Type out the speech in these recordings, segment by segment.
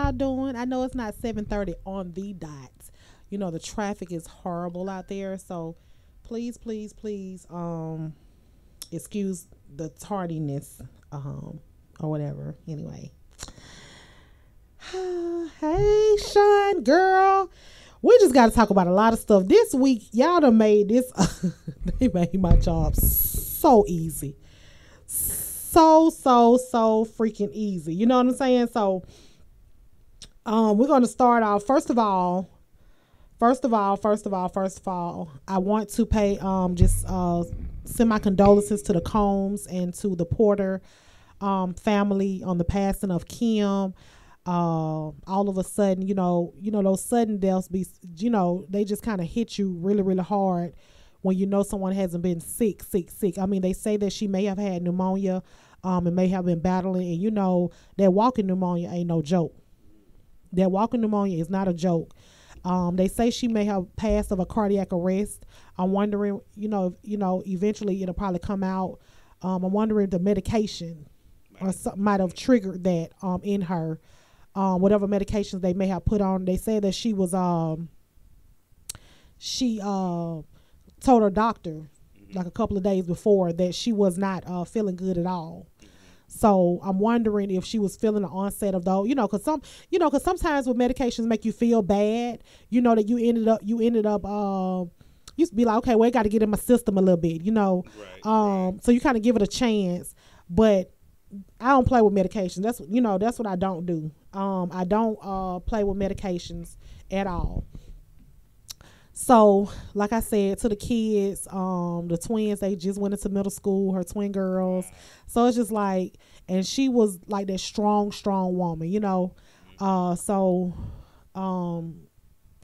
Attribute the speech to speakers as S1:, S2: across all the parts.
S1: y'all doing? I know it's not 7:30 on the dot. You know the traffic is horrible out there, so please, please, please, excuse the tardiness, or whatever. Anyway, hey, Sean, girl, we just got to talk about a lot of stuff this week. Y'all done made this. They made my job so easy. So freaking easy. You know what I'm saying? So we're going to start off. First of all, I want to pay just send my condolences to the Combs and to the Porter family on the passing of Kim. All of a sudden, you know those sudden deaths be, they just kind of hit you really, really hard when you know someone hasn't been sick. I mean, they say that she may have had pneumonia, and may have been battling, and that walking pneumonia ain't no joke. That walking pneumonia is not a joke. They say she may have passed of a cardiac arrest. I'm wondering, eventually it'll probably come out. I'm wondering the medication or something might have triggered that in her. Whatever medications they may have put on. They say that she was told her doctor like a couple of days before that she was not feeling good at all. So I'm wondering if she was feeling the onset of those, because sometimes with medications make you feel bad, that you ended up used to be like, okay, well, I got to get in my system a little bit,
S2: Right.
S1: So you kind of give it a chance, but I don't play with medications. That's what I don't do. I don't play with medications at all. So, like I said, to the kids, the twins, they just went into middle school, her twin girls. So it's just like, and she was like that strong woman, So,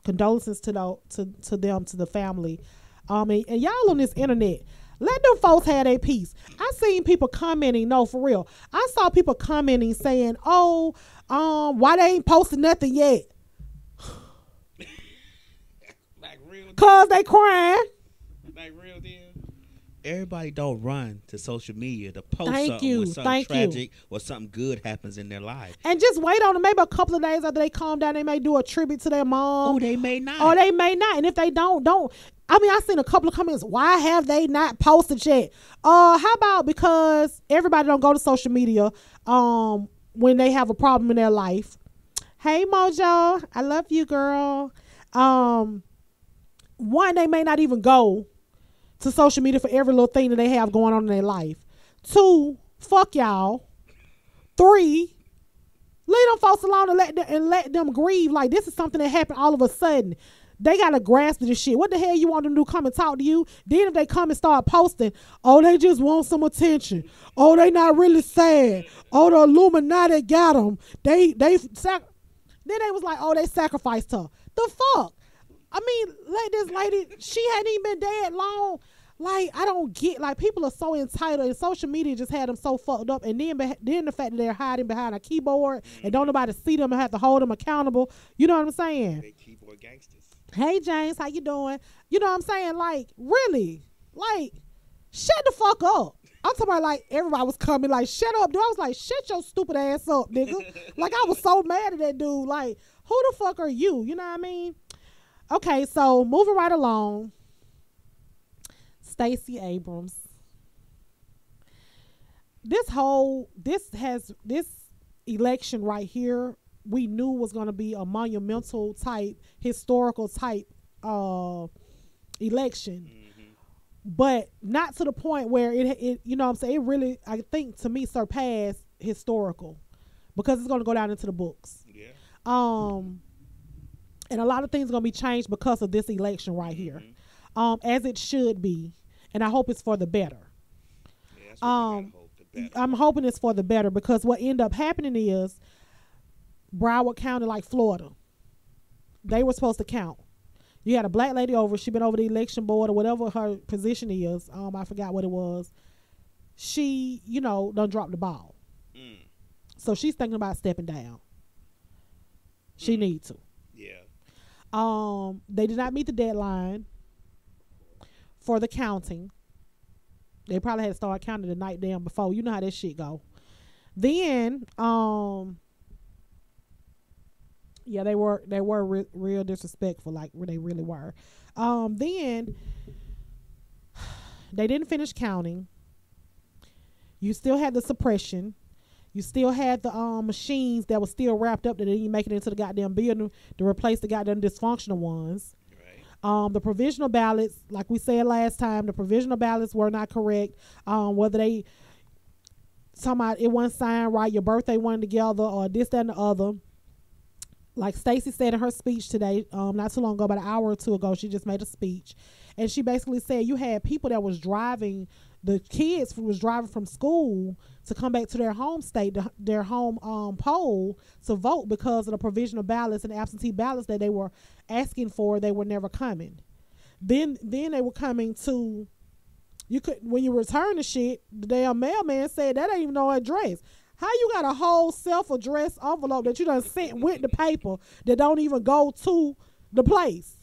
S1: condolences to them, to the family. And y'all on this internet, let them folks have their peace. I seen people commenting, no, for real. I saw people commenting saying, oh, why they ain't posted nothing yet?
S2: Like real deal.
S1: Cause they crying.
S2: Like real deal. Everybody don't run to social media to post
S1: Thank
S2: something
S1: you.
S2: when something tragic or something good happens in their life.
S1: And just wait on it. Maybe a couple of days after they calm down, they may do a tribute to their mom.
S2: Oh, they may not.
S1: Or they may not. And if they don't. I mean, I seen a couple of comments. Why have they not posted yet? How about because everybody don't go to social media when they have a problem in their life. Hey, Mojo. I love you, girl. One, they may not even go to social media for every little thing that they have going on in their life. Two, fuck y'all. Three, leave them folks alone and let them grieve. Like, this is something that happened all of a sudden. They got to grasp this shit. What the hell you want them to do? Come and talk to you? Then if they come and start posting, oh, they just want some attention. Oh, they not really sad. Oh, the Illuminati got them. Then they was like, oh, they sacrificed her. The fuck? I mean, like this lady, she hadn't even been dead long. Like, I don't get, like, people are so entitled, and social media just had them so fucked up. And then the fact that they're hiding behind a keyboard and don't nobody see them and have to hold them accountable. You know what I'm saying?
S2: They keyboard gangsters.
S1: Hey, James, how you doing? You know what I'm saying? Like, really? Like, shut the fuck up. I'm talking about, like, everybody was coming, like, shut up, dude. I was like, shut your stupid ass up, nigga. Like, I was so mad at that dude. Like, who the fuck are you? You know what I mean? Okay, so moving right along. Stacey Abrams. This election right here, we knew was going to be a monumental type, historical type election. Mm-hmm. But not to the point where it you know what I'm saying, it really, I think, to me, surpassed historical, because it's going to go down into the books.
S2: Yeah.
S1: And a lot of things are going to be changed because of this election right here. As it should be. And I hope it's for the better.
S2: Yeah, that's what we gotta hope, the better.
S1: I'm hoping it's for the better, because what ended up happening is Broward County, like Florida, they were supposed to count. You had a black lady over, she been over the election board or whatever her position is. I forgot what it was. She, done dropped the ball. So she's thinking about stepping down. She needs to.
S2: Yeah.
S1: They did not meet the deadline for the counting. They probably had to start counting the night damn before. You know how that shit go. Then, Yeah, they were real disrespectful, like they really were. Then they didn't finish counting. You still had the suppression. You still had the machines that were still wrapped up that didn't even make it into the goddamn building to replace the goddamn dysfunctional ones. The provisional ballots, like we said last time, the provisional ballots were not correct. Whether they somehow it wasn't signed right, your birthday wasn't together, or this, that, and the other. Like Stacey said in her speech today, not too long ago, about an hour or two ago, she just made a speech, and she basically said you had people that was driving, the kids who was driving from school to come back to their home state, their home poll to vote because of the provisional ballots and absentee ballots that they were asking for. They were never coming. Then they were coming to, you could, when you return the shit, the damn mailman said that ain't even no address. How you got a whole self-addressed envelope that you done sent with the paper that don't even go to the place?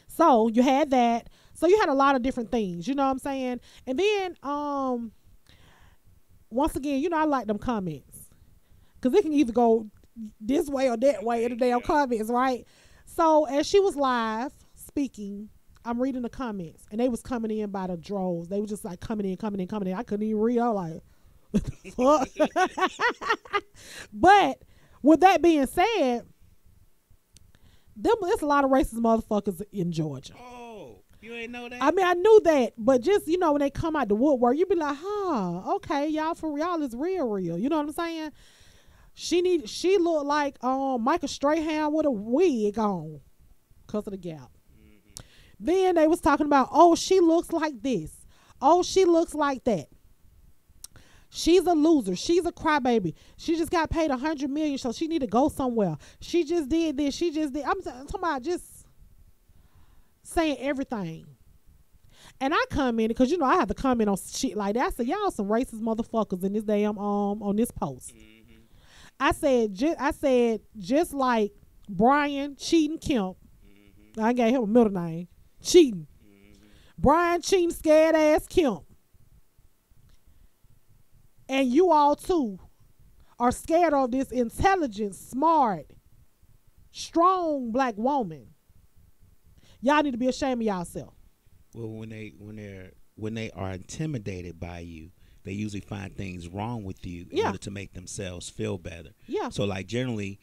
S1: So you had that. So you had a lot of different things, you know what I'm saying? And then, once again, you know, I like them comments because it can either go this way or that way in the damn comments, right? So as she was live speaking, I'm reading the comments, and they was coming in by the droves. They were just like coming in. I couldn't even read. I was like, what the fuck? But with that being said, there's a lot of racist motherfuckers in Georgia.
S2: Oh, you ain't know that?
S1: I mean, I knew that, but just, you know, when they come out the woodwork, you be like, okay, y'all is real. You know what I'm saying? She looked like Michael Strahan with a wig on because of the gap. Then they was talking about, oh, she looks like this. Oh, she looks like that. She's a loser. She's a crybaby. She just got paid $100 million, so she need to go somewhere. She just did this. She just did. I'm talking about just saying everything. And I commented because, you know, I have to comment on shit like that. I said, y'all some racist motherfuckers in this damn on this post. I said just like Brian Cheating Kemp. I gave him a middle name. Cheating. Brian Cheating scared ass Kemp. And you all too are scared of this intelligent, smart, strong black woman. Y'all need to be ashamed of yourself.
S2: Well, when they are intimidated by you, they usually find things wrong with you in order to make themselves feel better. Yeah. So like generally,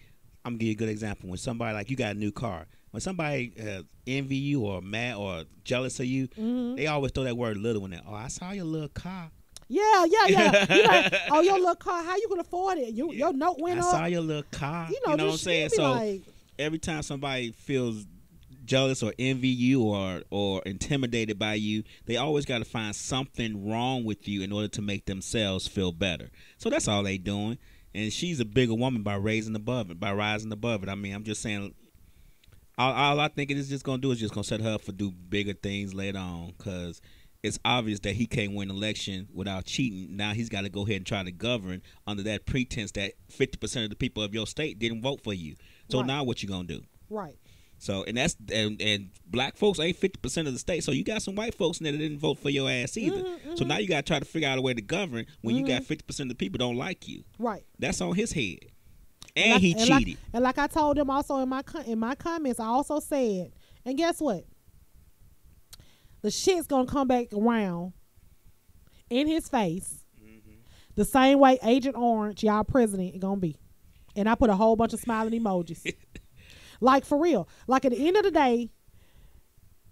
S2: I'm gonna give you a good example. When somebody, like, you got a new car, when somebody envy you or mad or jealous of you, they always throw that word little in there. Oh, I saw your little car.
S1: Yeah. You like, oh, your little car, how you gonna afford it? Your note went up.
S2: I saw your little car. You know what I'm saying? So like, every time somebody feels jealous or envy you or intimidated by you, they always got to find something wrong with you in order to make themselves feel better. So that's all they doing. And she's a bigger woman by rising above it. I mean, I'm just saying, all I think it is just going to do is just going to set her up for do bigger things later on, because it's obvious that he can't win an election without cheating. Now he's got to go ahead and try to govern under that pretense that 50% of the people of your state didn't vote for you. So now what you going to do? Right. So, and black folks ain't 50% of the state. So you got some white folks in there that didn't vote for your ass either. So now you got to try to figure out a way to govern when you got 50% of the people don't like you. Right. That's on his head. And he cheated.
S1: Like I told them also in my comments, I also said, and guess what? The shit's going to come back around in his face the same way Agent Orange, y'all president, is going to be. And I put a whole bunch of smiling emojis. Like, for real. Like, at the end of the day,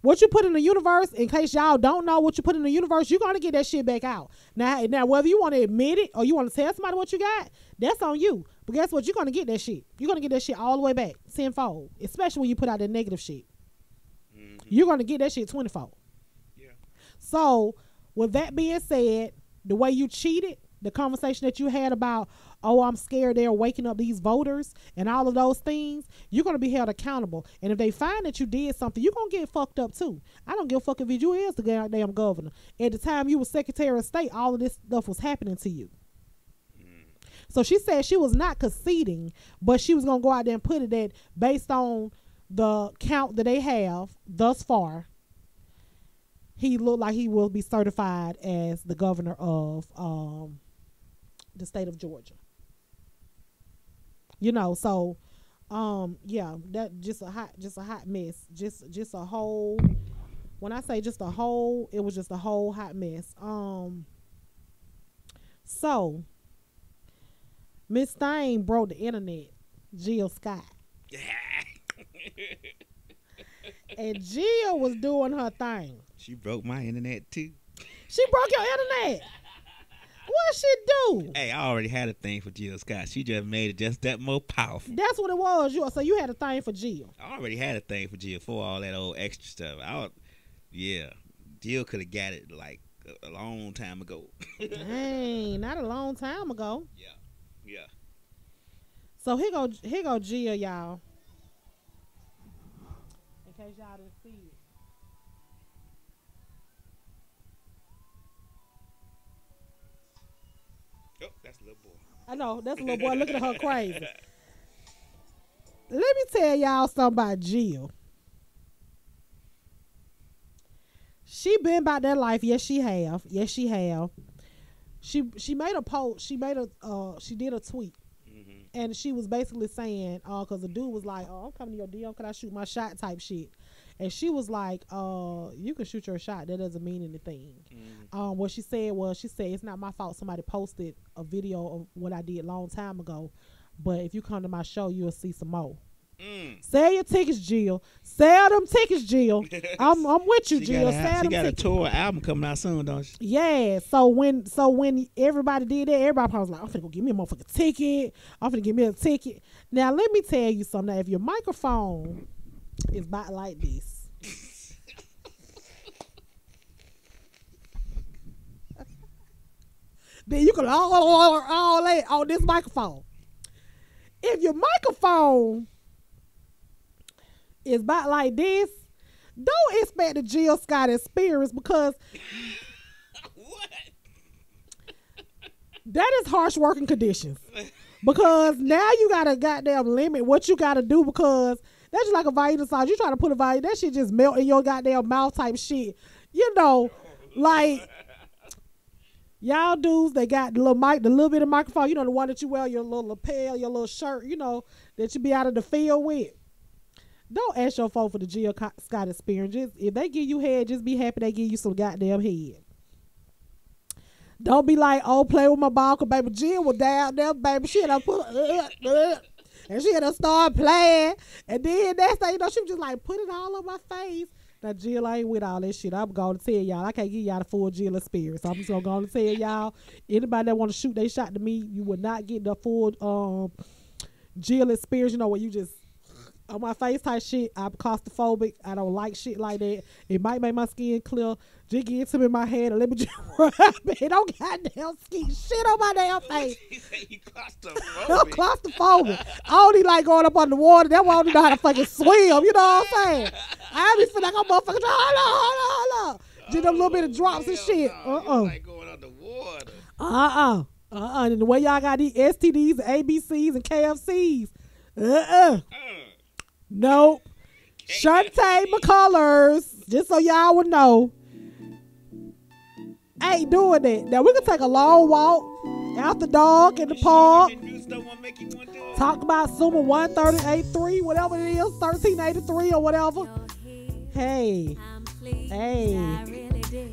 S1: what you put in the universe, in case y'all don't know what you put in the universe, you're going to get that shit back out. Now, whether you want to admit it or you want to tell somebody what you got, that's on you. But guess what? You're going to get that shit. You're going to get that shit all the way back, tenfold. Especially when you put out that negative shit. You're going to get that shit 20-fold. Yeah. So, with that being said, the way you cheated, the conversation that you had about, oh, I'm scared they're waking up these voters and all of those things, you're going to be held accountable. And if they find that you did something, you're going to get fucked up too. I don't give a fuck if you is the goddamn governor. At the time you were Secretary of State, all of this stuff was happening to you. So she said she was not conceding, but she was going to go out there and put it that based on the count that they have thus far, he looked like he will be certified as the governor of the state of Georgia. You know, so yeah, that just a hot mess. Just a whole, when I say just a whole, it was just a whole hot mess. So Miss Thing broke the internet, Jill Scott. And Jill was doing her thing.
S2: She broke my internet too.
S1: She broke your internet. What she do?
S2: Hey, I already had a thing for Jill Scott. She just made it just that more powerful.
S1: That's what it was. So you had a thing for Jill.
S2: I already had a thing for Jill for all that old extra stuff. Jill could have got it like a long time ago.
S1: Dang, not a long time ago.
S2: Yeah.
S1: So here go Jill, y'all. In case y'all didn't see it.
S2: Oh, that's a little boy.
S1: I know, that's a little boy looking at her crazy. Let me tell y'all something about Jill. She been about that life. Yes, she have. She made a post. She did a tweet. Mm-hmm. And she was basically saying, because the dude was like, I'm coming to your DM, can I shoot my shot type shit. And she was like, you can shoot your shot. That doesn't mean anything. Mm-hmm. What she said was, it's not my fault somebody posted a video of what I did a long time ago. But if you come to my show, you'll see some more. Sell your tickets, Jill. Sell them tickets, Jill. I'm with you, Jill. Sell them tickets. She got
S2: a tour album coming out soon, don't she?
S1: Yeah. So when everybody did that, everybody was like, I'm finna go give me a motherfucking ticket. I'm finna give me a ticket. Now let me tell you something. Now, if your microphone is about like this, then you can all that on this microphone. If your microphone is about like this, don't expect the Jill Scott experience, because
S2: what?
S1: That is harsh working conditions. Because now you gotta goddamn limit what you gotta do, because that's just like a Vita sauce. You try to put a Vita, that shit just melt in your goddamn mouth type shit. You know, like y'all dudes, they got the little mic, the little bit of microphone, you know, the one that you wear your little lapel, your little shirt, you know, that you be out of the field with. Don't ask your folk for the Jill Scott experience. Just, if they give you head, just be happy they give you some goddamn head. Don't be like, oh, play with my ball, because baby Jill was down there, baby. She had to put and she had to start playing. And then next thing you know, she was just like, put it all on my face. Now, Jill, I ain't with all that shit. I'm going to tell y'all. I can't give y'all the full Jill experience. So I'm just going to go and tell y'all, anybody that want to shoot they shot to me, you will not get the full Jill experience. You know, where you just, on my face type shit. I'm claustrophobic. I don't like shit like that. It might make my skin clear. Just get some in my head and let me just rub it. Don't goddamn ski shit on my damn face.
S2: You claustrophobic.
S1: I'm claustrophobic. I only like going up on the water. That's why I don't know how to fucking swim. You know what I'm saying? I be feeling like I'm motherfucking hold on. Just a little bit of drops and shit.
S2: You like going underwater.
S1: And the way y'all got these STDs, ABCs, and KFCs. Nope. Shantae McCullers, just so y'all would know, ain't doing that. Now we can take a long walk after dark in the park. Talk about Summer 138.3, whatever it is, 1383 or whatever. Hey,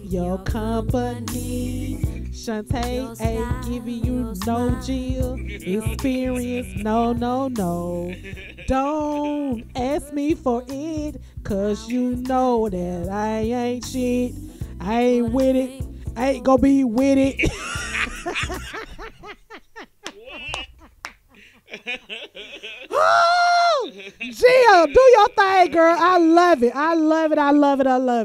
S1: your company. Shantae ain't giving you no Jill experience. No. Don't ask me for it, cause you know that I ain't shit. I ain't with it. I ain't gonna be with it. Oh, Jill, do your thing, girl. I love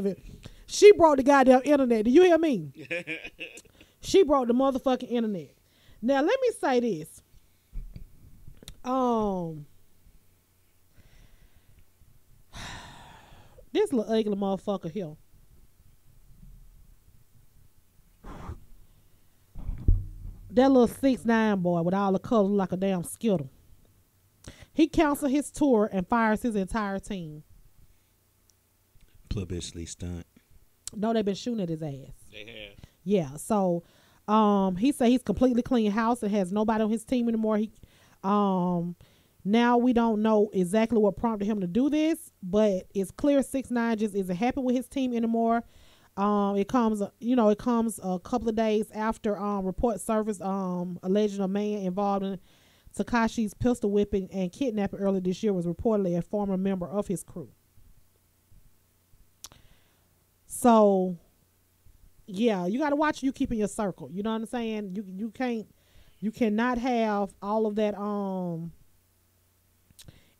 S1: it. She broke the goddamn internet. Do you hear me? She broke the motherfucking internet. Now let me say this. This little ugly motherfucker here. That little 6'9" boy with all the colors like a damn skittle. He canceled his tour and fires his entire team.
S2: Publicly stunt.
S1: No, they've been shooting at his ass.
S2: They have.
S1: Yeah, so he said he's completely clean house and has nobody on his team anymore. Now we don't know exactly what prompted him to do this, but it's clear 6ix9ine just isn't happy with his team anymore. It comes a couple of days after report surfaced alleging a man involved in Tekashi's pistol whipping and kidnapping earlier this year was reportedly a former member of his crew. So, yeah, you got to watch you keep in your circle. You know what I'm saying? You cannot have all of that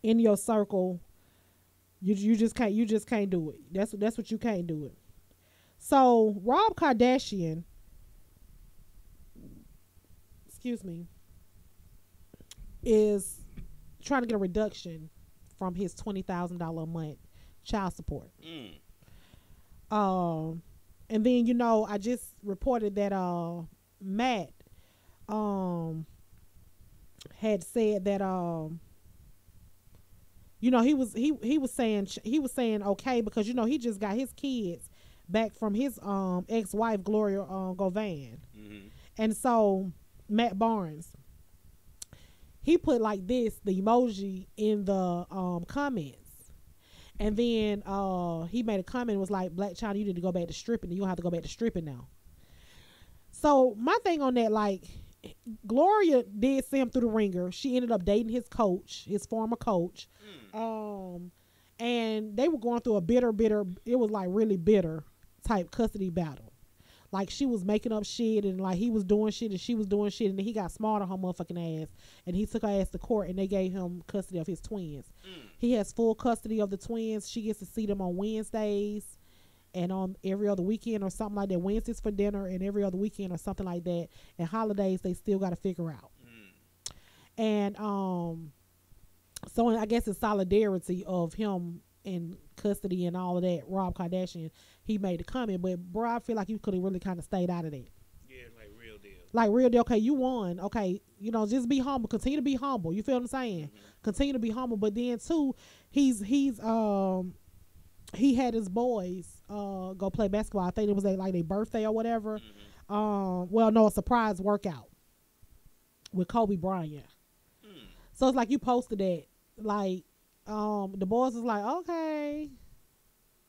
S1: in your circle. You just can't do it. That's what you can't do it. So Rob Kardashian, excuse me, is trying to get a reduction from his $20,000 a month child support. And then I just reported that Matt had said that he was saying okay, because he just got his kids back from his ex-wife Gloria Govan. And so Matt Barnes, he put like this, the emoji in the comments, and then he made a comment, was like, Black China, you need to go back to stripping. You don't have to go back to stripping now. So my thing on that, like, Gloria did see him through the ringer. She ended up dating his coach, his former coach. And they were going through a bitter, it was like really bitter type custody battle. Like, she was making up shit, and like he was doing shit and she was doing shit, and then he got smart on her motherfucking ass, and he took her ass to court, and they gave him custody of his twins. He has full custody of the twins. She gets to see them on Wednesdays and on every other weekend or something like that. Wednesdays for dinner and every other weekend or something like that. And holidays they still got to figure out. And so I guess in solidarity of him in custody and all of that, Rob Kardashian, he made the comment. But bro, I feel like you could have really kind of stayed out of that.
S2: Yeah, like real deal.
S1: Like real deal. Okay, you won. Okay, just be humble. Continue to be humble. You feel what I'm saying? Continue to be humble. But then too, he had his boys go play basketball. I think it was like their birthday or whatever. Well, no, a surprise workout with Kobe Bryant. So it's like you posted that, like, the boys was like, okay,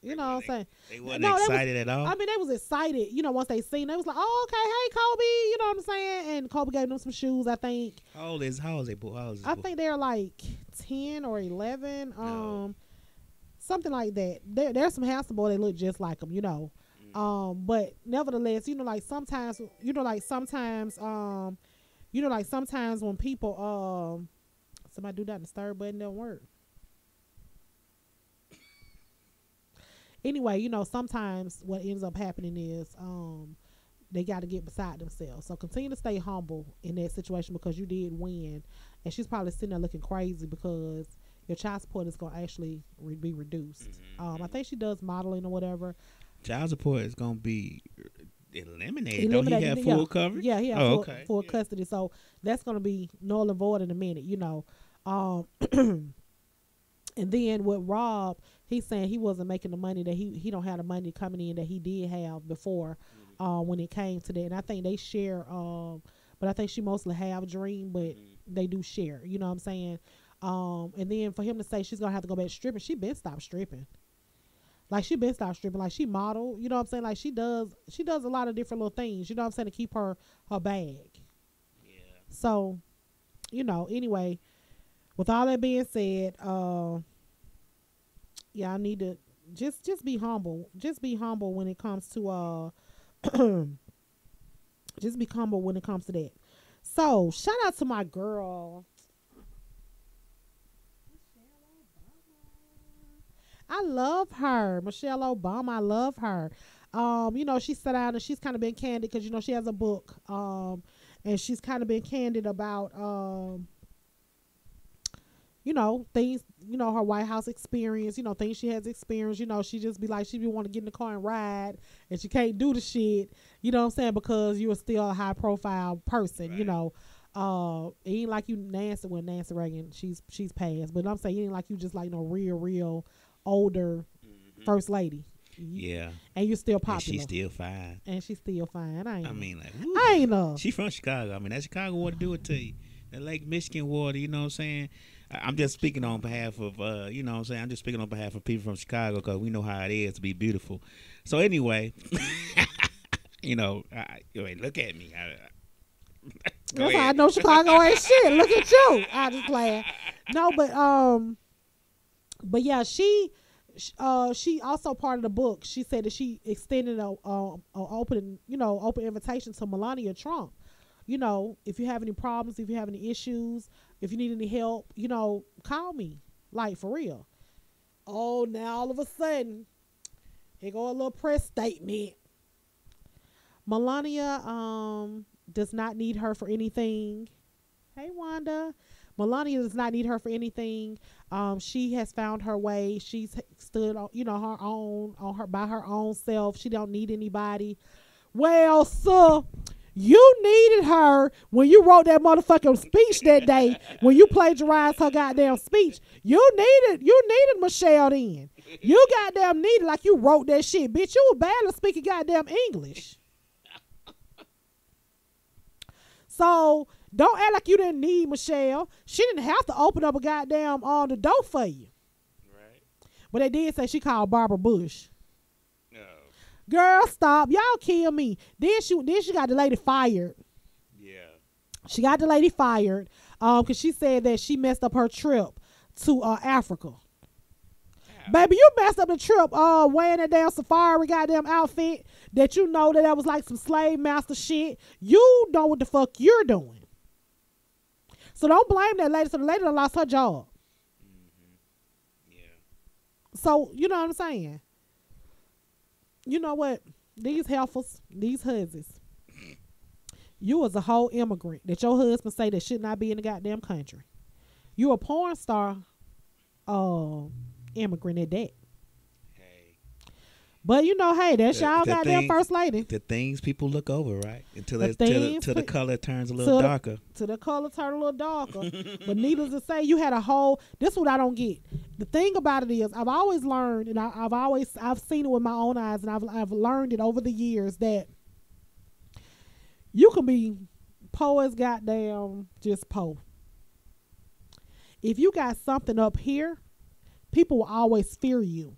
S1: what I'm saying?
S2: They wasn't excited at all.
S1: I mean, they was excited, once they seen. They was like, oh, okay, hey Kobe, you know what I'm saying? And Kobe gave them some shoes, I think.
S2: How is they boy?
S1: I think they're like 10 or 11. Something like that. There's some handsome boys that look just like them, but nevertheless, sometimes when people somebody do that and the stir button don't work. Anyway, sometimes what ends up happening is they got to get beside themselves. So continue to stay humble in that situation, because you did win, and she's probably sitting there looking crazy because your child support is going to actually be reduced. I think she does modeling or whatever.
S2: Child support is going to be eliminated. Don't he have full coverage?
S1: Yeah, he has full custody. So that's going to be null and void in a minute, And then with Rob, he's saying he wasn't making the money that he don't have the money coming in that he did have before when it came to that. And I think they share, but I think she mostly have Dream, but they do share. You know what I'm saying? And then for him to say she's gonna have to go back stripping, she been stopped stripping. Like, she been stopped stripping. Like, she model, you know what I'm saying? Like, she does a lot of different little things, you know what I'm saying, to keep her bag.
S2: Yeah.
S1: So, anyway, with all that being said, I need to just be humble. Just be humble when it comes to just be humble when it comes to that. So, shout out to my girl. I love her. Michelle Obama, I love her. She sat down and she's kind of been candid because, she has a book. And she's kind of been candid about, things, her White House experience, things she has experienced. She just be like, she be want to get in the car and ride, and she can't do the shit, you know what I'm saying, because you're still a high profile person, right. It ain't like you Nancy Reagan, she's passed, but I'm saying it ain't like you just like real older first lady.
S2: Yeah.
S1: And you're still popular.
S2: And she's still fine.
S1: I ain't know.
S2: She from Chicago. I mean, that Chicago water do it to you. That Lake Michigan water, you know what I'm saying? I'm just speaking on behalf of, you know what I'm saying? I'm just speaking on behalf of people from Chicago because we know how it is to be beautiful. So anyway, you know, wait, look at me.
S1: That's how I know Chicago ain't shit. Look at you. I just playing. No, but yeah, she also part of the book. She said that she extended a open invitation to Melania Trump. You know, if you have any problems, if you have any issues, if you need any help, you know, call me. Like, for real. Oh, now all of a sudden, here go a little press statement. Melania does not need her for anything. Hey, Wanda. Melania does not need her for anything. She has found her way. She's stood on, you know, by her own self. She don't need anybody. Well, sir, you needed her when you wrote that motherfucking speech that day. When you plagiarized her goddamn speech, you needed Michelle then. You goddamn needed, like, you wrote that shit, bitch. You were bad at speaking goddamn English. So don't act like you didn't need Michelle. She didn't have to open up a goddamn the door for you. Right. But they did say she called Barbara Bush. No. Girl, stop. Y'all kill me. Then she got the lady fired. Yeah. She got the lady fired because she said that she messed up her trip to Africa. Baby, you messed up the trip wearing that damn safari goddamn outfit that you know that was like some slave master shit. You know what the fuck you're doing. So don't blame that lady. So the lady done lost her job. Mm-hmm. Yeah. So, you know what I'm saying? You know what? These heifers, these husbands, you was a whole immigrant that your husband say that should not be in the goddamn country. You a porn star immigrant at that. Hey. But you know, hey, that's y'all goddamn first lady.
S2: The things people look over, right? Until the color turns a little darker.
S1: Till the color turn a little darker. But needless to say, you had a whole, this is what I don't get. The thing about it is, I've always learned, and I've seen it with my own eyes, and I've learned it over the years that you can be poor as goddamn just poor. If you got something up here, people will always fear you.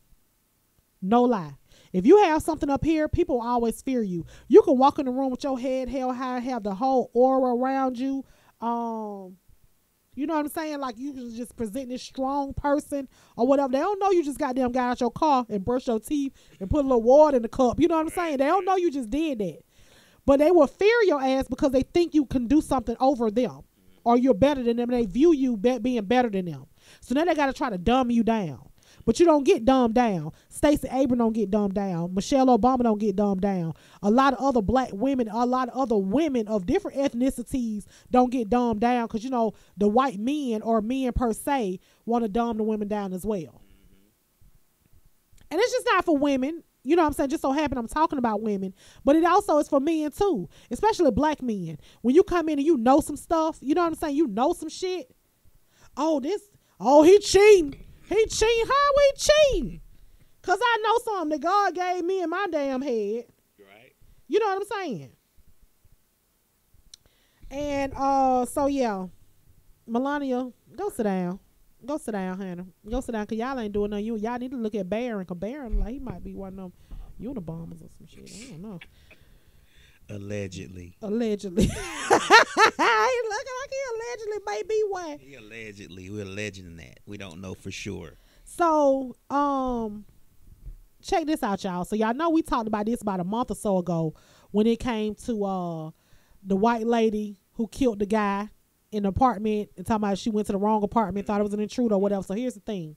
S1: No lie. If you have something up here, people will always fear you. You can walk in the room with your head held high, have the whole aura around you. You know what I'm saying? Like, you can just present this strong person or whatever. They don't know you just goddamn got out your car and brushed your teeth and put a little water in the cup. You know what I'm saying? They don't know you just did that. But they will fear your ass because they think you can do something over them or you're better than them. And they view you being better than them. So now they got to try to dumb you down. But you don't get dumbed down. Stacey Abrams don't get dumbed down. Michelle Obama don't get dumbed down. A lot of other black women, a lot of other women of different ethnicities don't get dumbed down because, you know, the white men or men per se want to dumb the women down as well. Mm-hmm. And it's just not for women. You know what I'm saying? Just so happen I'm talking about women. But it also is for men too, especially black men. When you come in and you know some stuff, you know what I'm saying? You know some shit. He cheating. He cheating. How we cheating? Because I know something that God gave me in my damn head. Right. You know what I'm saying? And so yeah. Melania, go sit down. Go sit down, Hannah. Go sit down because y'all ain't doing nothing. Y'all need to look at Barron because Barron, like, he might be one of them Unabombers or some shit. I don't know.
S2: Allegedly.
S1: He looking like he allegedly may be one.
S2: He allegedly. We're alleging that. We don't know for sure.
S1: So, check this out, y'all. So y'all know we talked about this about a month or so ago when it came to the white lady who killed the guy in the apartment and talking about she went to the wrong apartment, thought it was an intruder or whatever. So here's the thing.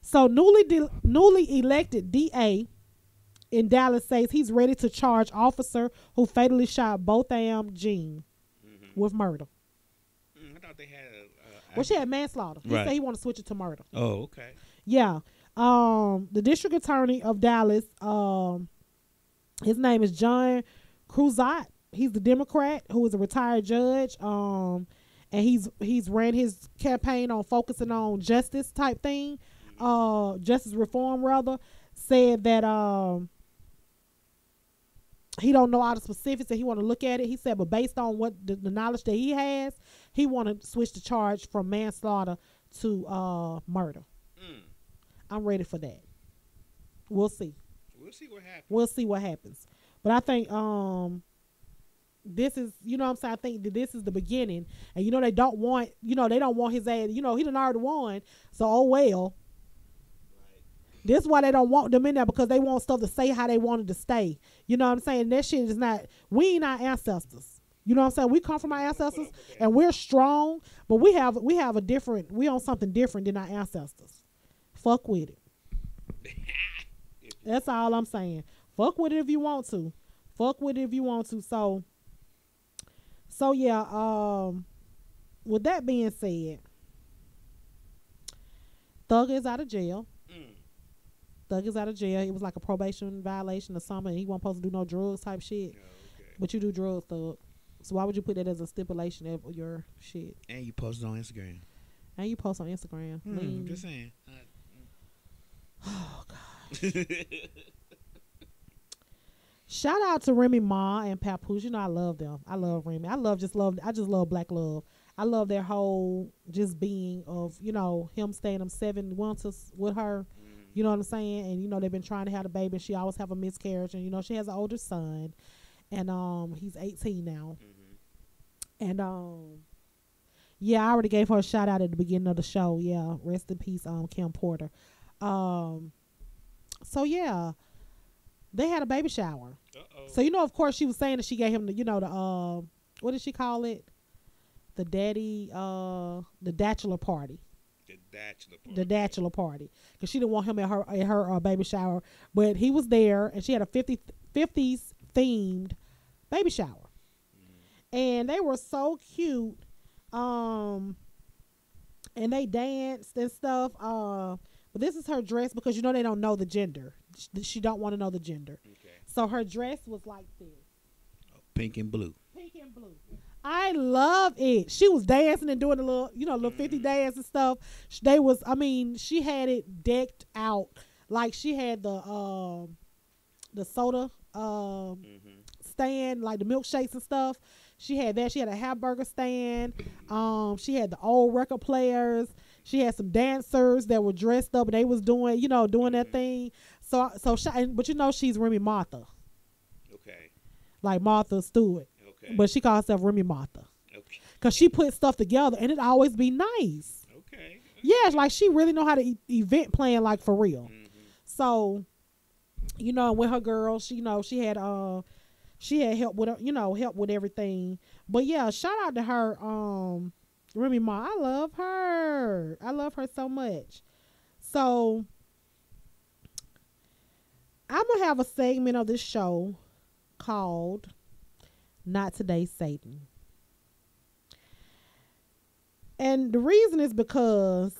S1: So newly elected DA in Dallas says he's ready to charge officer who fatally shot Botham Jean with murder.
S2: I thought they had
S1: well, she had manslaughter. He said he want to switch it to murder.
S2: Oh, okay.
S1: Yeah. The district attorney of Dallas, his name is John Cruzat. He's the Democrat who is a retired judge. And he's ran his campaign on focusing on justice type thing, justice reform rather. Said that he don't know all the specifics and he want to look at it. He said, but based on what the knowledge that he has, he want to switch the charge from manslaughter to murder. I'm ready for that. We'll see. We'll see what happens. But I think this is, you know what I'm saying, I think that this is the beginning. And they don't want his ass, he done already won. So oh well. This is why they don't want them in there, because they want stuff to say how they wanted to stay. You know what I'm saying? That shit is not, we ain't our ancestors. You know what I'm saying? We come from our ancestors and we're strong, but we have a different, we on something different than our ancestors. Fuck with it. That's all I'm saying. Fuck with it if you want to. Fuck with it if you want to. So yeah, with that being said, Thug is out of jail. Thug is out of jail. It was like a probation violation or something. He wasn't supposed to do no drugs type shit. Okay. But you do drugs, Thug. So why would you put that as a stipulation of your shit?
S2: And you post it on Instagram.
S1: Just
S2: saying.
S1: Oh, God. Shout out to Remy Ma and Papoose. I love them. I love Remy. I just love black love. I love their whole just being of, him staying them 7 winters with her. You know what I'm saying? And, they've been trying to have a baby. She always have a miscarriage. And, she has an older son. And he's 18 now. And, yeah, I already gave her a shout out at the beginning of the show. Yeah, rest in peace, Kim Porter. So, yeah, they had a baby shower. So, of course, she was saying that she gave him the, what did she call it? The bachelor party. The bachelor party, because she didn't want him at her baby shower, but he was there, and she had a 50s themed baby shower, and they were so cute, and they danced and stuff. But this is her dress, because they don't know the gender. She don't want to know the gender. Okay. So her dress was like this,
S2: pink and blue.
S1: I love it. She was dancing and doing the little 50 dance and stuff. She had it decked out. Like she had the soda stand, like the milkshakes and stuff. She had that. She had a hamburger stand. She had the old record players. She had some dancers that were dressed up and they was doing their thing. But she's Remy Martha. Okay. Like Martha Stewart. Okay. But she calls herself Remy Martha. Okay. Because she put stuff together and it always be nice. Okay. Yeah, like she really know how to event plan, like for real. So, with her girls, she had help with help with everything. But yeah, shout out to her, Remy Ma. I love her so much. So I'm gonna have a segment of this show called Not Today, Satan. And the reason is because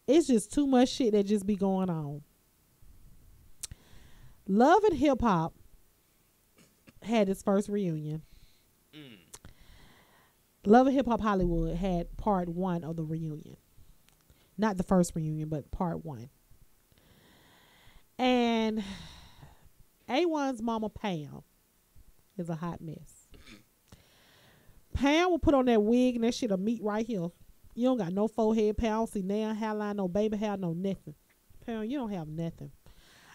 S1: it's just too much shit that just be going on. Love and Hip Hop had its first reunion. Love and Hip Hop Hollywood had part 1 of the reunion. Not the first reunion, but part 1. And A1's mama Pam is a hot mess. Pam will put on that wig and that shit'll meet right here. You don't got no forehead, Pam. I don't see nail, hairline, no baby hair, no nothing. Pam, you don't have nothing.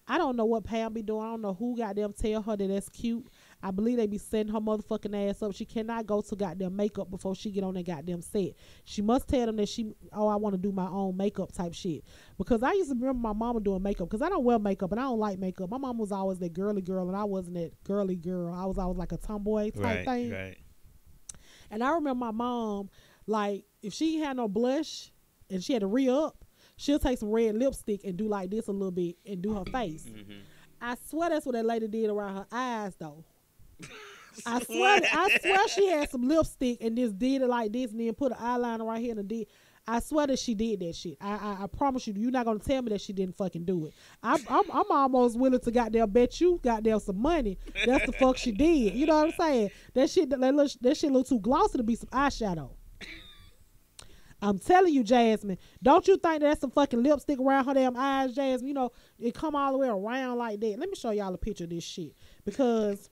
S1: I don't know what Pam be doing. I don't know who goddamn tell her that that's cute. I believe they be setting her motherfucking ass up. She cannot go to goddamn makeup before she get on that goddamn set. She must tell them that I want to do my own makeup type shit. Because I used to remember my mama doing makeup, because I don't wear makeup and I don't like makeup. My mom was always that girly girl and I wasn't that girly girl. I was always like a tomboy type thing. Right. And I remember my mom, like, if she had no blush and she had to re-up, she'll take some red lipstick and do like this a little bit and do her face. I swear that's what that lady did around her eyes, though. I swear she had some lipstick and just did it like this and then put an eyeliner right here and did. I swear that she did that shit. I promise you're not gonna tell me that she didn't fucking do it. I'm almost willing to goddamn bet you goddamn some money. That's the fuck she did. You know what I'm saying? That shit look too glossy to be some eyeshadow. I'm telling you, Jasmine, don't you think that's some fucking lipstick around her damn eyes, Jasmine? It come all the way around like that. Let me show y'all a picture of this shit, because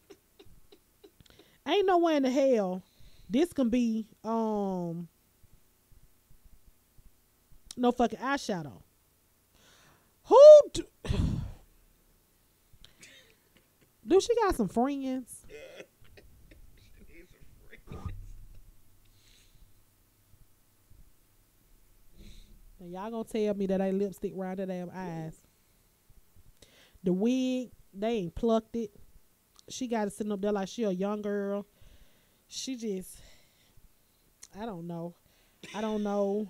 S1: Ain't no way in the hell this can be no fucking eyeshadow. Who do she got some friends?
S2: She needs some friends.
S1: Now y'all gonna tell me that ain't lipstick around her damn eyes. The wig, they ain't plucked it. She got it sitting up there like she a young girl. She just, I don't know. I don't know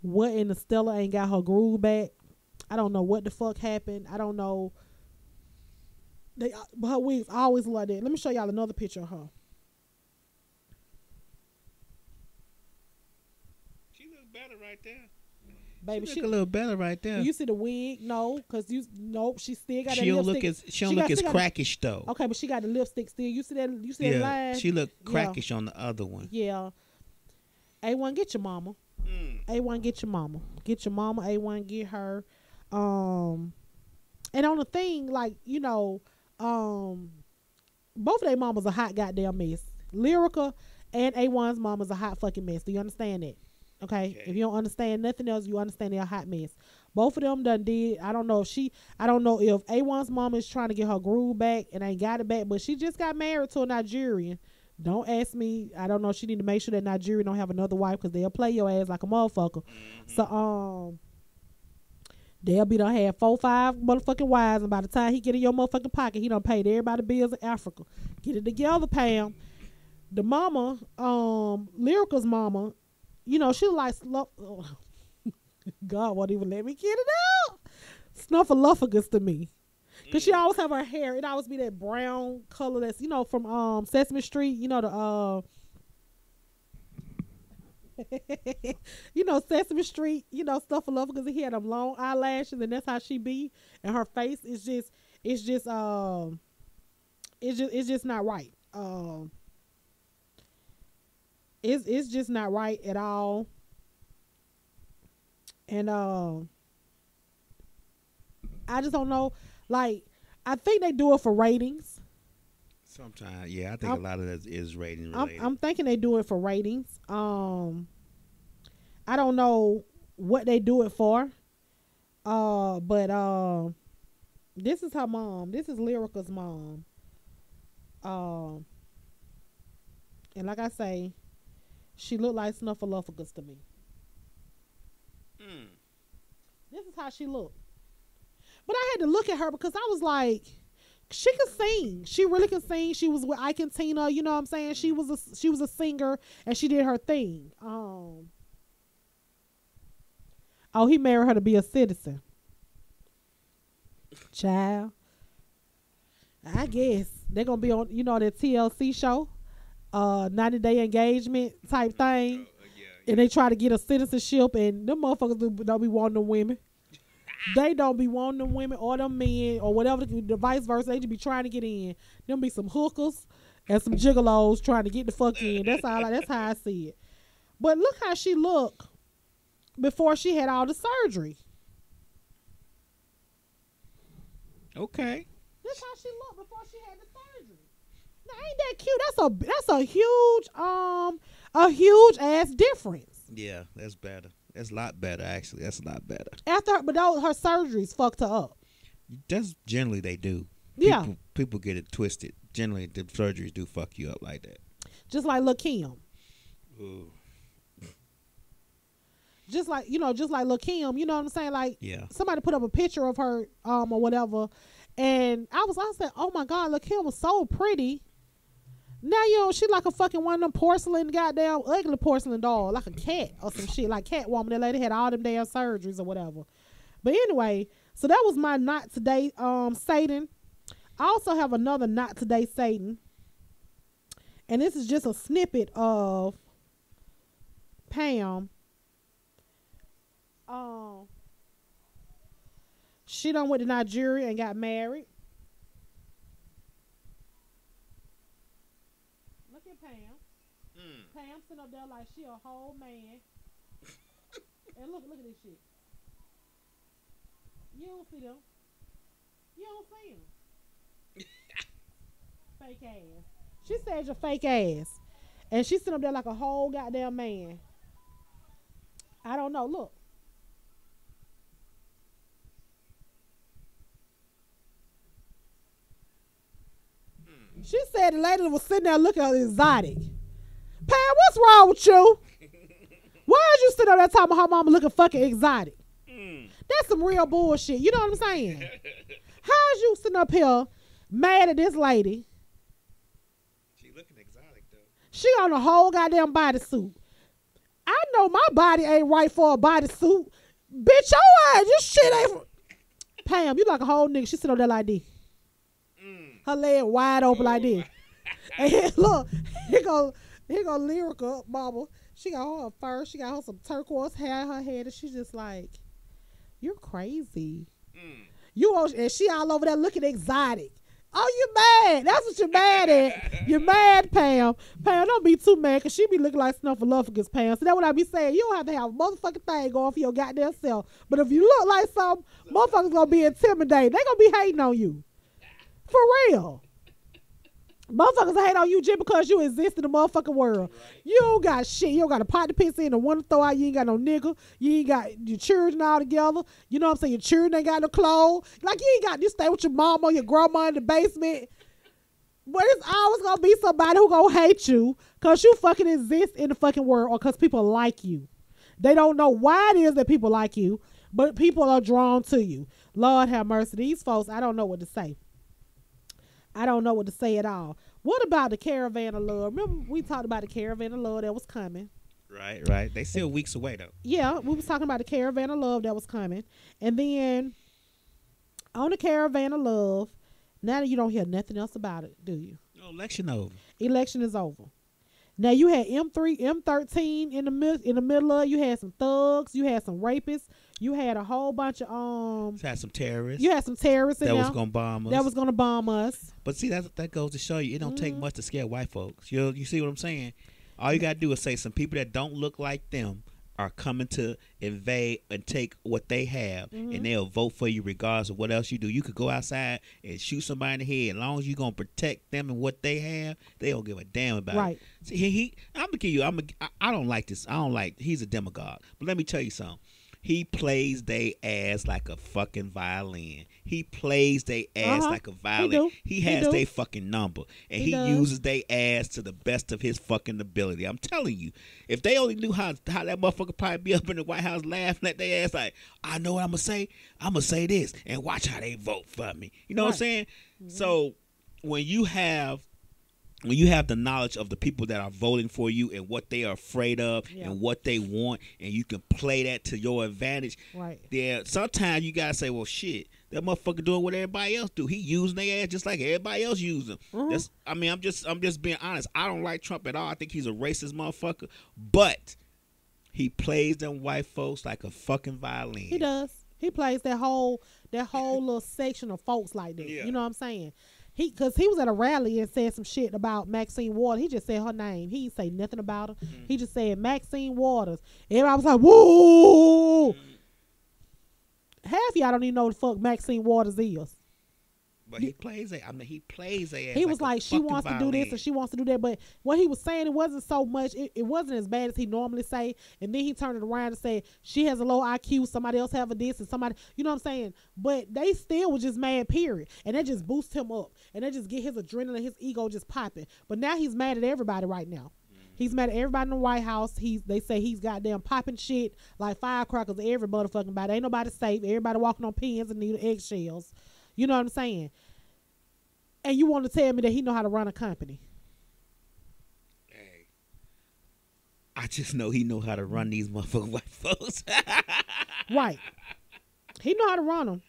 S1: what in the Stella ain't got her groove back. I don't know what the fuck happened. I don't know. But her wigs always look like that. Let me show y'all another picture of her.
S2: She look better right there.
S1: Baby,
S2: she look a little better right there.
S1: You see the wig? No, because she still got that lipstick.
S2: She don't look as crackish though.
S1: Okay, but she got the lipstick still. You see that? You see that line?
S2: She look crackish on the other one.
S1: Yeah. A1, get your mama. A1, get your mama. Get your mama. A1, get her. And on the thing, like, you know, both of their mamas a hot goddamn mess. Lyrica and A1's mama's a hot fucking mess. Do you understand that? Okay. If you don't understand nothing else, you understand they're a hot mess. Both of them done did. I don't know if A1's mama is trying to get her groove back and ain't got it back, but she just got married to a Nigerian. Don't ask me. I don't know. She need to make sure that Nigeria don't have another wife because they'll play your ass like a motherfucker. So, they'll be done had 4, 5 motherfucking wives, and by the time he get in your motherfucking pocket, he done paid everybody bills in Africa. Get it together, Pam. The mama, Lyrica's mama, you know, she like God won't even let me get it out. Snuffleupagus to me. Cause she always have her hair. It always be that brown color that's, you know, from Sesame Street. You know the you know, Sesame Street, you know, Snuffleupagus. He had them long eyelashes, and that's how she be. And her face is just it's just not right. It's just not right at all. And I just don't know. Like, I think they do it for ratings.
S2: Sometimes, yeah, I think a lot of that is rating related.
S1: I'm thinking they do it for ratings. I don't know what they do it for. But this is her mom. This is Lyrica's mom. And like I say, she looked like Snuffleupagus to me. This is how she looked. But I had to look at her because I was like, she can sing. She really can sing. She was with Ike and Tina, you know what I'm saying? She was a singer and she did her thing. Oh, he married her to be a citizen. Child. I guess they're gonna be on, you know, that TLC show, 90-day engagement type thing. And they try to get a citizenship, and them motherfuckers don't be wanting them women. They don't be wanting them women or them men or whatever, the vice versa. They just be trying to get in. Them be some hookers and some gigolos trying to get the fuck in. That's how I see it. But look how she looked before she had all the surgery.
S2: Okay.
S1: That's how she looked before she had the surgery. Now, ain't that cute? That's a huge ass difference.
S2: Yeah, that's better. That's a lot better, actually. That's a lot better.
S1: But her surgeries fucked her up.
S2: That's generally they do.
S1: Yeah.
S2: People get it twisted. Generally, the surgeries do fuck you up like that.
S1: Just like Lil' Kim.
S2: Ooh.
S1: Just like Lil' Kim, you know what I'm saying? Like,
S2: yeah.
S1: Somebody put up a picture of her, or whatever, and I said, oh my God, Lil' Kim was so pretty. Now, you know, she like a fucking one of them porcelain, goddamn ugly porcelain doll, like a cat or some shit, like Catwoman. That lady had all them damn surgeries or whatever. But anyway, so that was my not today, Satan. I also have another not today, Satan, and this is just a snippet of Pam. She done went to Nigeria and got married. Look at Pam. Pam sitting up there like she a whole man. And look at this shit. You don't see them. You don't see them. Fake ass. She said your fake ass. And she's sitting up there like a whole goddamn man. I don't know. Look. She said the lady was sitting there looking exotic. Pam, what's wrong with you? Why is you sitting up there talking about her mama looking fucking exotic? That's some real bullshit. You know what I'm saying? How is you sitting up here mad at this lady?
S2: She looking exotic though.
S1: She on a whole goddamn bodysuit. I know my body ain't right for a bodysuit. Bitch, your ass, this shit ain't. Pam, you like a whole nigga. She sit up there like this. Her leg wide open like this. And look, here go Lyrica, mama. She got her fur. She got her some turquoise hair in her head, and she's just like, "You're crazy." And she all over there looking exotic. Oh, you mad? That's what you're mad at. You're mad, Pam. Pam, don't be too mad, because she be looking like Snuffleupagus, Pam. So that's what I be saying. You don't have to have a motherfucking thing going for your goddamn self. But if you look like something, motherfuckers going to be intimidated. They going to be hating on you. For real. Motherfuckers hate on you just because you exist in the motherfucking world. Right. You don't got shit. You don't got a pot to piss in and one to throw out. You ain't got no nigga. You ain't got your children all together. You know what I'm saying? Your children ain't got no clothes. Like, you stay with your mama or your grandma in the basement. But it's always going to be somebody who going to hate you because you fucking exist in the fucking world or because people like you. They don't know why it is that people like you, but people are drawn to you. Lord have mercy. These folks, I don't know what to say. I don't know what to say at all. What about the caravan of love? Remember we talked about the caravan of love that was coming.
S2: Right. They still weeks away though.
S1: Yeah, we was talking about the caravan of love that was coming. And then on the caravan of love, now you don't hear nothing else about it, do you?
S2: No, election over.
S1: Election is over. Now you had M3, M13 in the middle of it. You had some thugs, you had some rapists, you had a whole bunch of
S2: had some terrorists.
S1: You had some terrorists in
S2: that
S1: there
S2: was gonna bomb us.
S1: That was gonna bomb us.
S2: But see, that goes to show you it don't take much to scare white folks. You see what I'm saying? All you gotta do is say some people that don't look like them are coming to invade and take what they have, and they'll vote for you regardless of what else you do. You could go outside and shoot somebody in the head. As long as you're gonna protect them and what they have, they don't give a damn about it. See, I'm gonna give you. I don't like this. I don't like. He's a demagogue. But let me tell you something. He plays they ass like a fucking violin. He plays they ass like a violin. He has they fucking number. And he uses they ass to the best of his fucking ability. I'm telling you. If they only knew how that motherfucker probably be up in the White House laughing at their ass like, I know what I'm going to say. I'm going to say this. And watch how they vote for me. You know what I'm saying? So when you have the knowledge of the people that are voting for you and what they are afraid of and what they want, and you can play that to your advantage, there sometimes you gotta say, well, shit, that motherfucker doing what everybody else do. He using their ass just like everybody else using them. That's, I mean, I'm just being honest. I don't like Trump at all. I think he's a racist motherfucker, but he plays them white folks like a fucking violin.
S1: He does. He plays that whole little section of folks like that. You know what I'm saying? Because he was at a rally and said some shit about Maxine Waters. He just said her name. He didn't say nothing about her. He just said Maxine Waters. Everybody was like, whoa. Half y'all don't even know what the fuck Maxine Waters is.
S2: But he plays it. I mean, he plays it.
S1: He was like she wants to do this and she wants to do that. But what he was saying, it wasn't so much. It wasn't as bad as he normally say. And then he turned it around and said she has a low IQ. Somebody else have a this and somebody, you know what I'm saying? But they still was just mad, period. And that just boosts him up. And that just get his adrenaline, his ego just popping. But now he's mad at everybody right now. He's mad at everybody in the White House. They say he's goddamn popping shit like firecrackers every motherfucking body. Ain't nobody safe. Everybody walking on pins and needle eggshells. You know what I'm saying? And you want to tell me that he know how to run a company?
S2: Hey, I just know he know how to run these motherfucking white folks.
S1: Right. He know how to run them.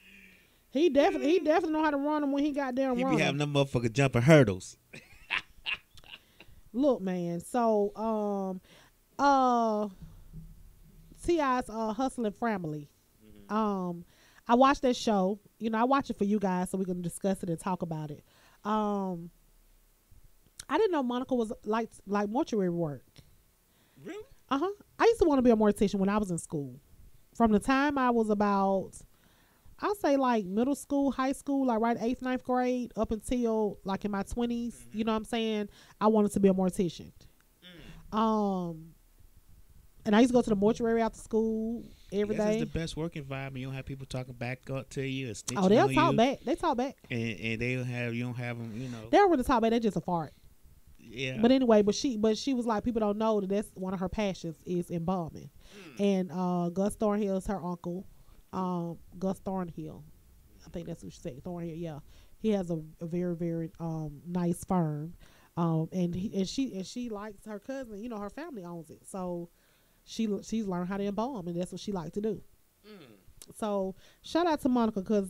S1: He definitely know how to run them when he got down.
S2: He be having them motherfuckers jumping hurdles.
S1: Look, man. So, T.I.'s Hustling Family. I watched that show. You know, I watch it for you guys so we can discuss it and talk about it. I didn't know Monica was like mortuary work.
S2: Really?
S1: I used to want to be a mortician when I was in school. From the time I was about I'll say like middle school, high school, like right 8th, 9th grade, up until like in my 20s. You know what I'm saying? I wanted to be a mortician. And I used to go to the mortuary after school every day.
S2: It's the best work environment. You don't have people talking back up to you and snitching
S1: on you.
S2: Oh,
S1: they'll talk back. They talk back.
S2: And you don't have them,
S1: They don't really talk back. They just a fart.
S2: Yeah.
S1: But anyway, but she was like, people don't know that that's one of her passions is embalming. And Gus Thornhill is her uncle. Gus Thornhill. I think that's what she said. Thornhill, yeah. He has a very, very nice firm. And she likes her cousin, her family owns it. So she's learned how to embalm, and that's what she likes to do. So shout out to Monica, because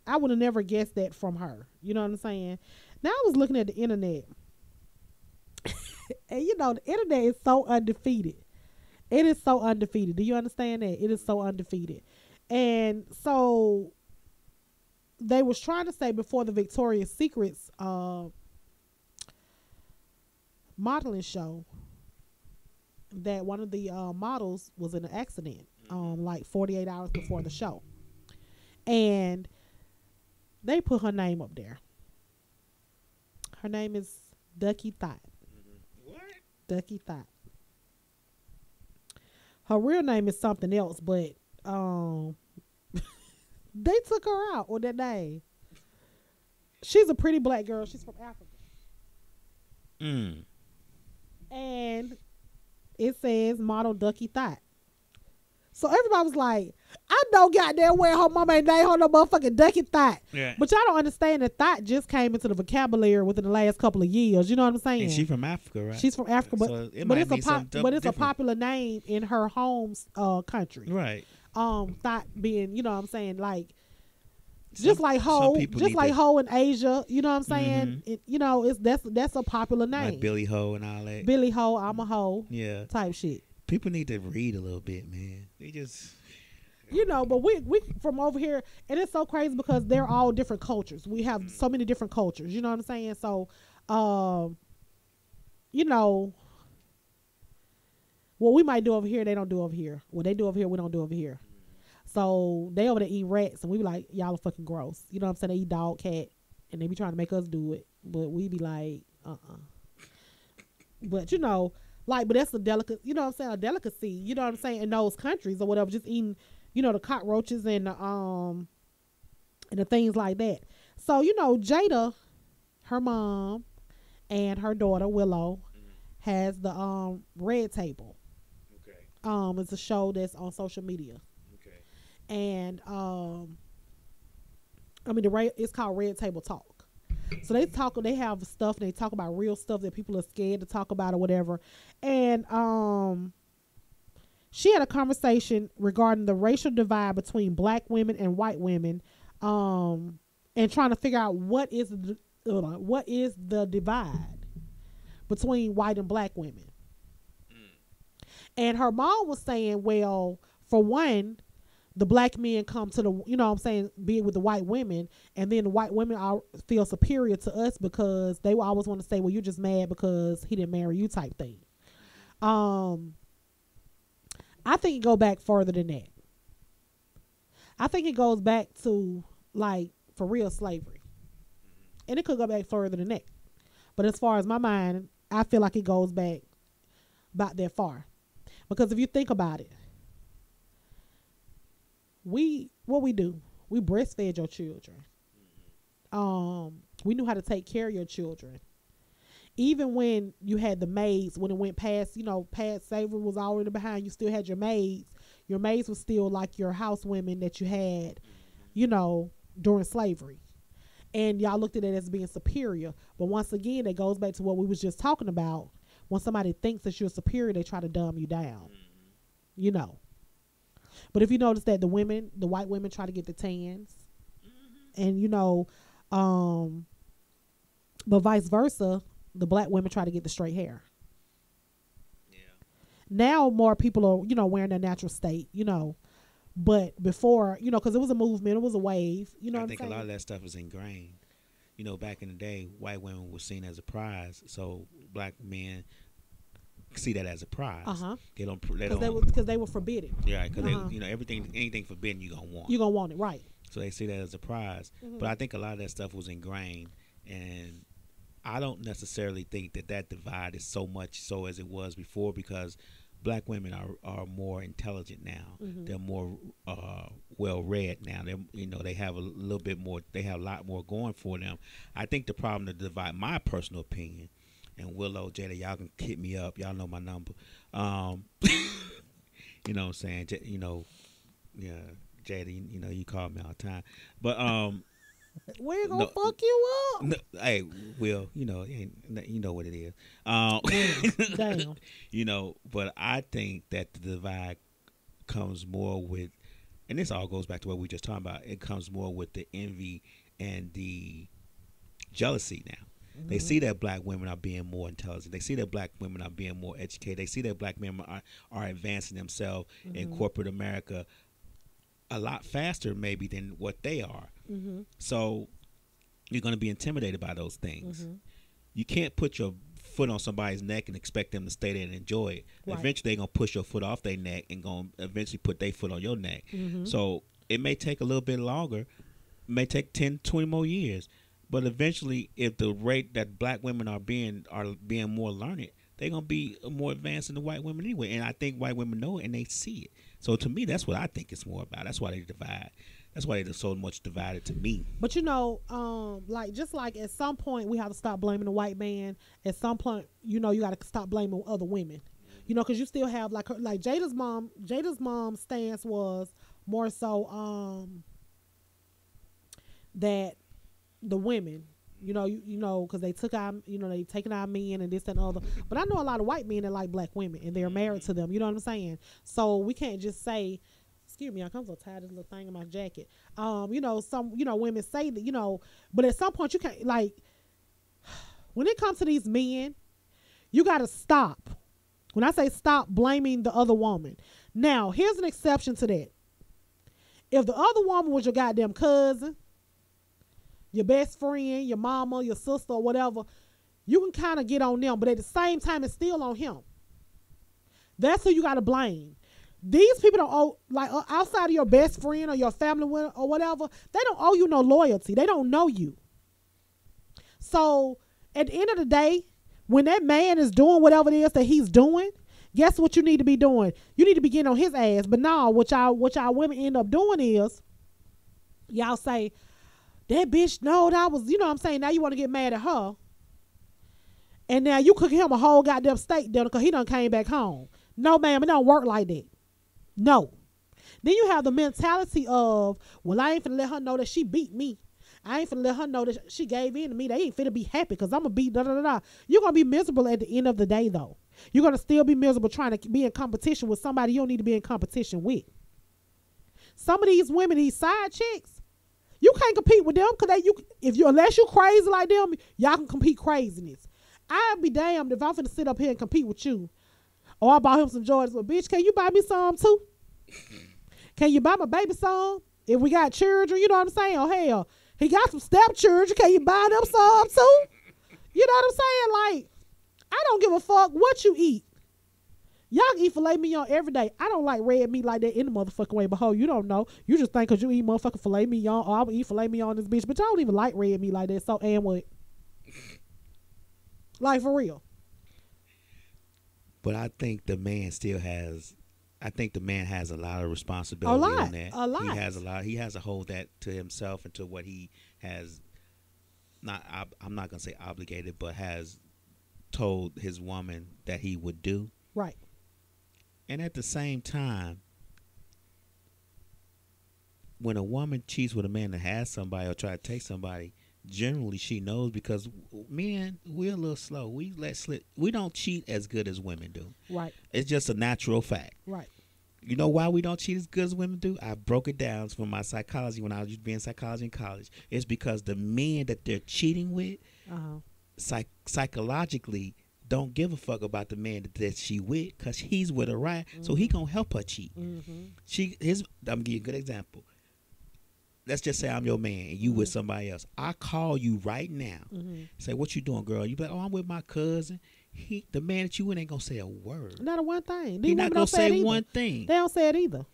S1: I would have never guessed that from her. You know what I'm saying? Now I was looking at the internet. And the internet is so undefeated. It is so undefeated. Do you understand that? It is so undefeated. And so they was trying to say before the Victoria's Secrets modeling show that one of the models was in an accident like 48 hours before the show. And they put her name up there. Her name is Ducky Thought.
S2: What?
S1: Ducky Thought. Her real name is something else, but they took her out with that name. She's a pretty black girl. She's from Africa. And it says model Ducky Thought. So everybody was like, I know goddamn well her mama ain't named her no motherfucking Ducky Thought.
S2: Yeah.
S1: But y'all don't understand that thought just came into the vocabulary within the last couple of years. You know what I'm saying?
S2: And she's from Africa, right?
S1: She's from Africa, but
S2: so
S1: it's a popular name in her home country.
S2: Right.
S1: Thought being, you know what I'm saying, like just like Ho in Asia, you know what I'm saying? That's a popular name.
S2: Like Billy Ho and all that.
S1: Billy Ho, I'm a hoe.
S2: Yeah.
S1: Type shit.
S2: People need to read a little bit, man. They just
S1: but we from over here, and it's so crazy because they're all different cultures. We have so many different cultures, you know what I'm saying? So what we might do over here, they don't do over here. What they do over here, we don't do over here. So they over there eat rats, and we be like, y'all are fucking gross. You know what I'm saying? They eat dog, cat, and they be trying to make us do it, but we be like, But but that's a delicate, you know what I'm saying? A delicacy, you know what I'm saying? In those countries or whatever, just eating, the cockroaches and the things like that. So Jada, her mom, and her daughter Willow has the Red Table. Okay. It's a show that's on social media. And it's called Red Table Talk. So they have stuff, and they talk about real stuff that people are scared to talk about or whatever. And she had a conversation regarding the racial divide between black women and white women, and trying to figure out what is the divide between white and black women. And her mom was saying, well, for one, the black men come to the, be with the white women, and then the white women feel superior to us because they will always want to say, well, you're just mad because he didn't marry you type thing. I think it go back further than that. I think it goes back to, like, for real slavery. And it could go back further than that. But as far as my mind, I feel like it goes back about that far. Because if you think about it, we breastfed your children. We knew how to take care of your children. Even when you had the maids, when it went past, past slavery was already behind, you still had your maids. Your maids was still like your house women that you had, during slavery. And y'all looked at it as being superior. But once again, it goes back to what we was just talking about. When somebody thinks that you're superior, they try to dumb you down. But if you notice that the white women try to get the tans, and but vice versa, the black women try to get the straight hair. Yeah. Now more people are wearing their natural state, but before, because it was a movement, it was a wave.
S2: I think a lot of that stuff is ingrained. Back in the day, white women were seen as a prize, so black men see that as a prize. They don't because they were forbidden.
S1: Yeah,
S2: because anything forbidden, you gonna want.
S1: You gonna want it, right?
S2: So they see that as a prize. But I think a lot of that stuff was ingrained, and I don't necessarily think that divide is so much so as it was before, because black women are more intelligent now. They're more well read now. They have a little bit more. They have a lot more going for them. I think the problem to divide, my personal opinion, and Willow, Jada, y'all can hit me up. Y'all know my number. You know what I'm saying? Yeah, Jada, you call me all the time. But
S1: we're gonna fuck you up.
S2: No, hey, Will, you know what it is.
S1: Damn.
S2: But I think that the divide comes more with, and this all goes back to what we just talked about. It comes more with the envy and the jealousy now. They see that black women are being more intelligent. They see that black women are being more educated. They see that black women are advancing themselves in corporate America a lot faster maybe than what they are. So you're going to be intimidated by those things. You can't put your foot on somebody's neck and expect them to stay there and enjoy it. Right. Eventually they're going to push your foot off their neck and going to eventually put their foot on your neck. So it may take a little bit longer. It may take 10, 20 more years. But eventually, if the rate that black women are being more learned, they're going to be more advanced than the white women anyway. And I think white women know it and they see it. So to me, that's what I think it's more about. That's why they divide. That's why they're so much divided to me.
S1: But just like at some point we have to stop blaming the white man. At some point, you got to stop blaming other women. Because you still have like Jada's mom. Jada's mom's stance was more so that the women, because they took our, they taking our men and this and other. But I know a lot of white men that like black women and they're married to them. You know what I'm saying? So we can't just say, excuse me, I come so tired of this little thing in my jacket. Some women say that, but at some point you can't, like, when it comes to these men, you got to stop. When I say stop blaming the other woman. Now, here's an exception to that. If the other woman was your goddamn cousin, your best friend, your mama, your sister, or whatever, you can kind of get on them. But at the same time, it's still on him. That's who you got to blame. These people don't owe, like, outside of your best friend or your family or whatever, they don't owe you no loyalty. They don't know you. So at the end of the day, when that man is doing whatever it is that he's doing, guess what you need to be doing? You need to be getting on his ass. But now what y'all women end up doing is y'all say, that bitch know that was, what I'm saying? Now you want to get mad at her. And now you cooking him a whole goddamn steak dinner because he done came back home. No, ma'am, it don't work like that. No. Then you have the mentality of, well, I ain't finna let her know that she beat me. I ain't finna let her know that she gave in to me. They ain't finna be happy because I'm going to be da-da-da-da. You're going to be miserable at the end of the day, though. You're going to still be miserable trying to be in competition with somebody you don't need to be in competition with. Some of these women, these side chicks, you can't compete with them because unless you crazy like them, y'all can compete craziness. I'd be damned if I'm finna sit up here and compete with you. Or I bought him some Jordans. Well, bitch, can you buy me some too? Can you buy my baby some? If we got children, you know what I'm saying? Oh, hell, he got some stepchildren. Can you buy them some too? You know what I'm saying? Like, I don't give a fuck what you eat. Y'all eat filet mignon every day. I don't like red meat like that in the motherfucking way. But ho, you don't know. You just think because you eat motherfucking filet mignon, or I would eat filet mignon this bitch. But y'all don't even like red meat like that. So, and what? Like, for real.
S2: But I think the man has a lot of responsibility on that.
S1: A lot.
S2: He has to hold that to himself and to what he has, I'm not going to say obligated, but has told his woman that he would do.
S1: Right.
S2: And at the same time, when a woman cheats with a man that has somebody or try to take somebody, generally she knows, because men, we're a little slow. We let slip. We don't cheat as good as women do.
S1: Right.
S2: It's just a natural fact.
S1: Right.
S2: You know why we don't cheat as good as women do? I broke it down from my psychology when I was being psychology in college. It's because the men that they're cheating with, psychologically, don't give a fuck about the man that she with, because he's with her, right? So he gonna help her cheat. I'm gonna give you a good example. Let's just say I'm your man and you with somebody else. I call you right now. Say, what you doing, girl? You be like, oh, I'm with my cousin. The man that you with ain't gonna say a word.
S1: Not a one thing.
S2: He's not gonna say one thing.
S1: They don't say it either.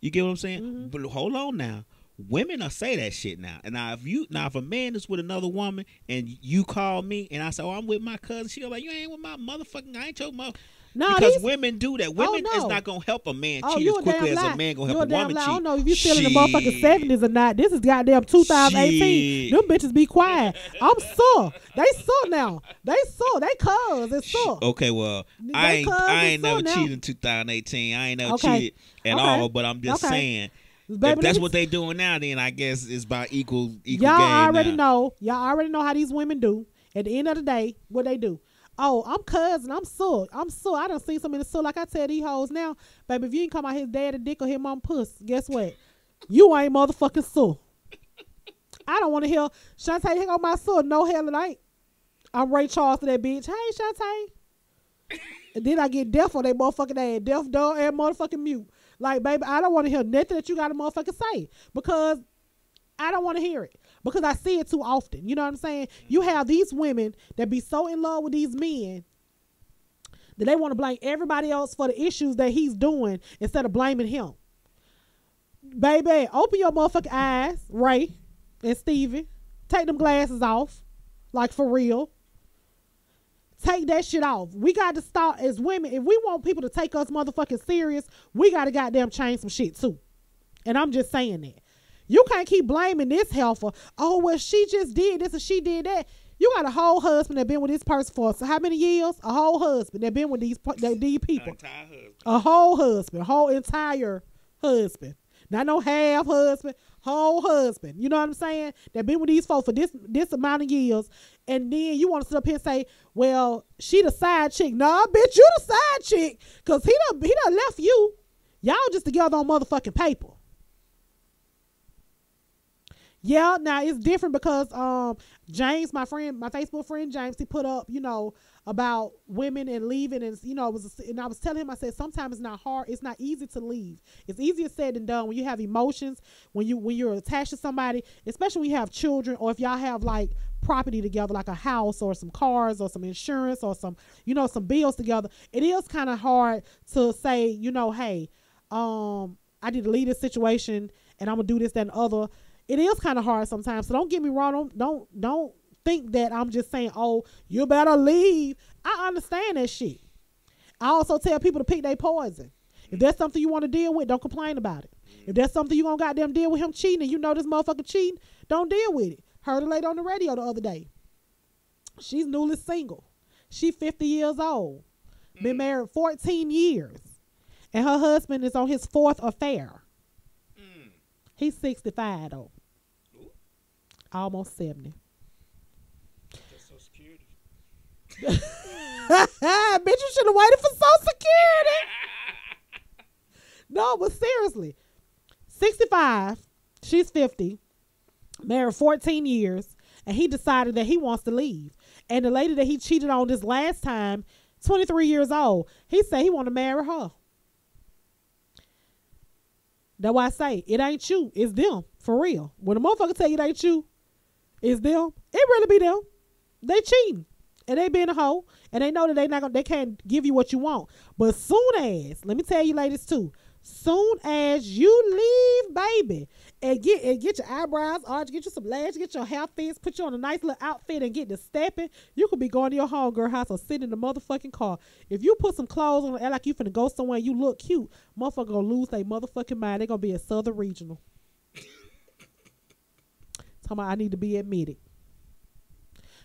S2: You get what I'm saying? But hold on now. women are say that shit now. And if a man is with another woman and you call me and I say, oh, I'm with my cousin, she go like, you ain't with my motherfucking, I ain't your mother. No, because women do that. Women is not gonna help a man cheat as quickly as a man gonna help a woman cheat. I don't
S1: know if you still in the motherfucking 70s or not. This is goddamn 2018. Them bitches be quiet. I'm sore. They sore now. They sore. They cuz. It's sore.
S2: Okay, well, I ain't never cheated in 2018. I ain't never cheated at all. But I'm just saying. Baby, if that's what they doing now, then I guess it's about equal
S1: y'all already know. Y'all already know how these women do. At the end of the day, what they do. Oh, I'm cousin. I'm sore. I done seen some in the sore. Like I tell these hoes now, baby, if you ain't come out his daddy dick or his mom puss, guess what? You ain't motherfucking sore. I don't want to hear Shantae, here go my sore. No hell it ain't. I'm Ray Charles to that bitch. Hey, Shantae. And then I get deaf on that motherfucking ass. Deaf, dumb, and motherfucking mute. Like, baby, I don't want to hear nothing that you got to motherfucking say. Because I don't want to hear it. Because I see it too often. You know what I'm saying? You have these women that be so in love with these men that they want to blame everybody else for the issues that he's doing instead of blaming him. Baby, open your motherfucking eyes, Ray and Stevie. Take them glasses off. Like, for real. Take that shit off. We got to start as women. If we want people to take us motherfucking serious, we got to goddamn change some shit too. And I'm just saying that. You can't keep blaming this heifer. Oh, well, she just did this and she did that. You got a whole husband that been with this person for how many years? A whole husband that been with these people. A whole husband. Whole entire husband. Not no half husband. Whole husband. You know what I'm saying? That been with these folks for this amount of years. And then you want to sit up here and say, well, she the side chick. Nah, bitch, you the side chick. Because he done left you. Y'all just together on motherfucking paper. Yeah, now it's different because James, my Facebook friend James, he put up, about women and leaving, and and I was telling him, I said sometimes it's not hard, it's not easy to leave. It's easier said than done when you have emotions, when you're attached to somebody, especially when you have children, or if y'all have like property together, like a house or some cars or some insurance or some some bills together. It is kind of hard to say, hey, I need to leave this situation and I'm gonna do this, that, and other. It is kind of hard sometimes. So don't get me wrong. Don't think that I'm just saying, oh, you better leave. I understand that shit. I also tell people to pick their poison. If that's something you want to deal with, don't complain about it. If that's something you gonna goddamn deal with him cheating, and you know this motherfucker cheating, don't deal with it. Heard a lady on the radio the other day. She's newly single. She 50 years old. Been married 14 years. And her husband is on his 4th affair. He's 65 though. Ooh. Almost 70.
S3: That's Social Security.
S1: Bitch, you should have waited for Social Security. No, but seriously. 65. She's 50. Married 14 years. And he decided that he wants to leave. And the lady that he cheated on this last time, 23 years old, he said he want to marry her. That's why I say, it ain't you, it's them, for real. When a motherfucker tell you it ain't you, it's them, it really be them. They cheating. And they being a hoe. And they know that they can't give you what you want. But soon as, let me tell you ladies too, soon as you leave, baby, and get your eyebrows arched, get you some lashes, get your hair fixed, put you on a nice little outfit and get to stepping, you could be going to your homegirl house or sitting in the motherfucking car. If you put some clothes on and act like you finna go somewhere and you look cute, motherfucker gonna lose their motherfucking mind. They gonna be at Southern Regional. Talking about I need to be admitted.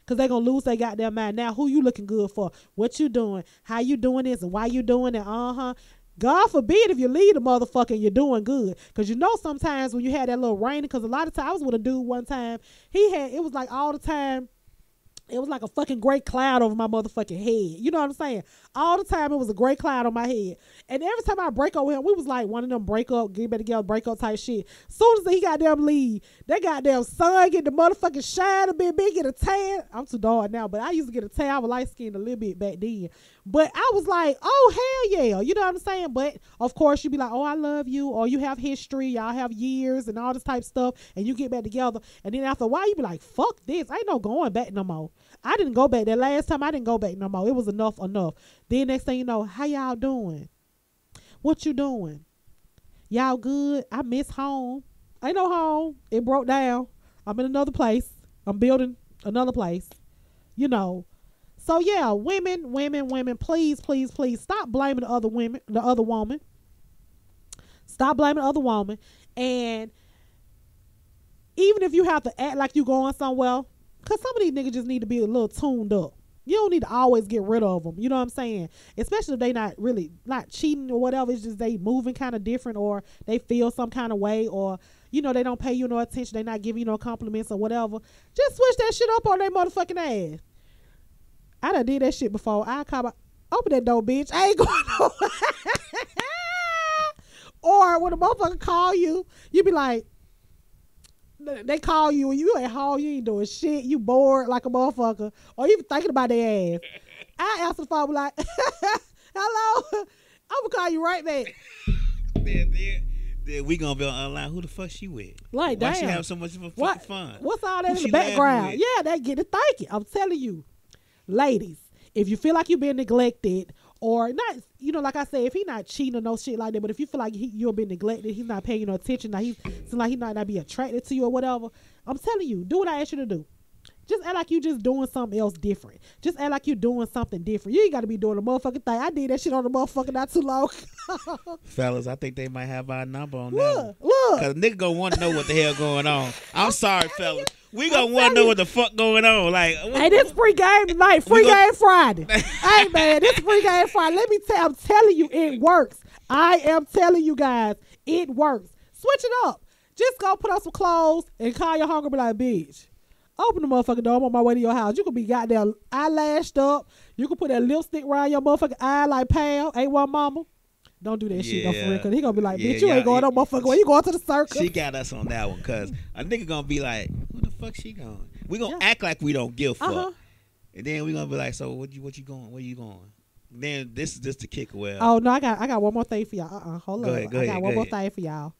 S1: Because they going to lose their goddamn mind. Now, who you looking good for? What you doing? How you doing this? And why you doing it? God forbid if you leave the motherfucker and you're doing good. Because sometimes when you had that little rain, because a lot of times, I was with a dude one time, it was like all the time, it was like a fucking gray cloud over my motherfucking head. You know what I'm saying? All the time it was a gray cloud on my head. And every time I break up with him, we was like one of them break up, get back together, break up type shit. Soon as he goddamn leave, that goddamn sun get the motherfucking shine a bit, get a tan. I'm too dark now, but I used to get a tan. I was light skinned a little bit back then. But I was like, oh, hell yeah. You know what I'm saying? But, of course, you be like, oh, I love you. Or you have history. Y'all have years and all this type of stuff. And you get back together. And then after a while, you be like, fuck this. Ain't no going back no more. I didn't go back. That last time, I didn't go back no more. It was enough. Then next thing you know, how y'all doing? What you doing? Y'all good? I miss home. Ain't no home. It broke down. I'm in another place. I'm building another place. You know. So yeah, women, please, please, please stop blaming the other woman. Stop blaming the other woman. And even if you have to act like you going somewhere, because some of these niggas just need to be a little tuned up. You don't need to always get rid of them. You know what I'm saying? Especially if they not cheating or whatever. It's just they moving kind of different, or they feel some kind of way, or, you know, they don't pay you no attention. They not giving you no compliments or whatever. Just switch that shit up on their motherfucking ass. I done did that shit before. Open that door, bitch. I ain't going nowhere. Or when a motherfucker call you, you be like, they call you and you at home, you ain't doing shit, you bored like a motherfucker, or even thinking about their ass. I answer the phone, be like, hello, I'm gonna call you right back.
S2: Then we gonna be online. Who the fuck she with?
S1: Like,
S2: why
S1: damn,
S2: she have so much fucking fun?
S1: What's all that in the background? Yeah, they get it thinking. I'm telling you, ladies, if you feel like you've been neglected, or not, you know, like I said, if he not cheating or no shit like that, but if you feel like you're being neglected, he's not paying you no attention, now he's like he might not be attracted to you or whatever, I'm telling you, do what I asked you to do. Just act like you just doing something else different. Just act like you're doing something different. You ain't got to be doing the motherfucking thing. I did that shit on the motherfucker not too long.
S2: Fellas, I think they might have our number on that.
S1: Look.
S2: Because nigga gonna want to know what the hell going on. I'm sorry, fellas. We gonna want to know what the fuck going on. Like,
S1: hey, this free game tonight. Free game Friday. Hey, man, this free game Friday. Let me tell, I'm telling you, it works. I am telling you guys, it works. Switch it up. Just go put on some clothes and call your hunger, be like, bitch, open the motherfucking door. I'm on my way to your house. You can be goddamn eyelashed up. You can put that lipstick around your motherfucking eye like Pam. Ain't one mama. Don't do that shit though, for real. Cause he gonna be like, bitch, you ain't going no motherfucking way. You going to the circus.
S2: She got us on that one. Cause a nigga gonna be like, who the fuck she going? We gonna act like we don't give a fuck. And then we gonna be like, so what you going? Where you going? Then this is just the kick away.
S1: Oh no, I got one more thing for y'all. Hold on. I got one more thing for y'all.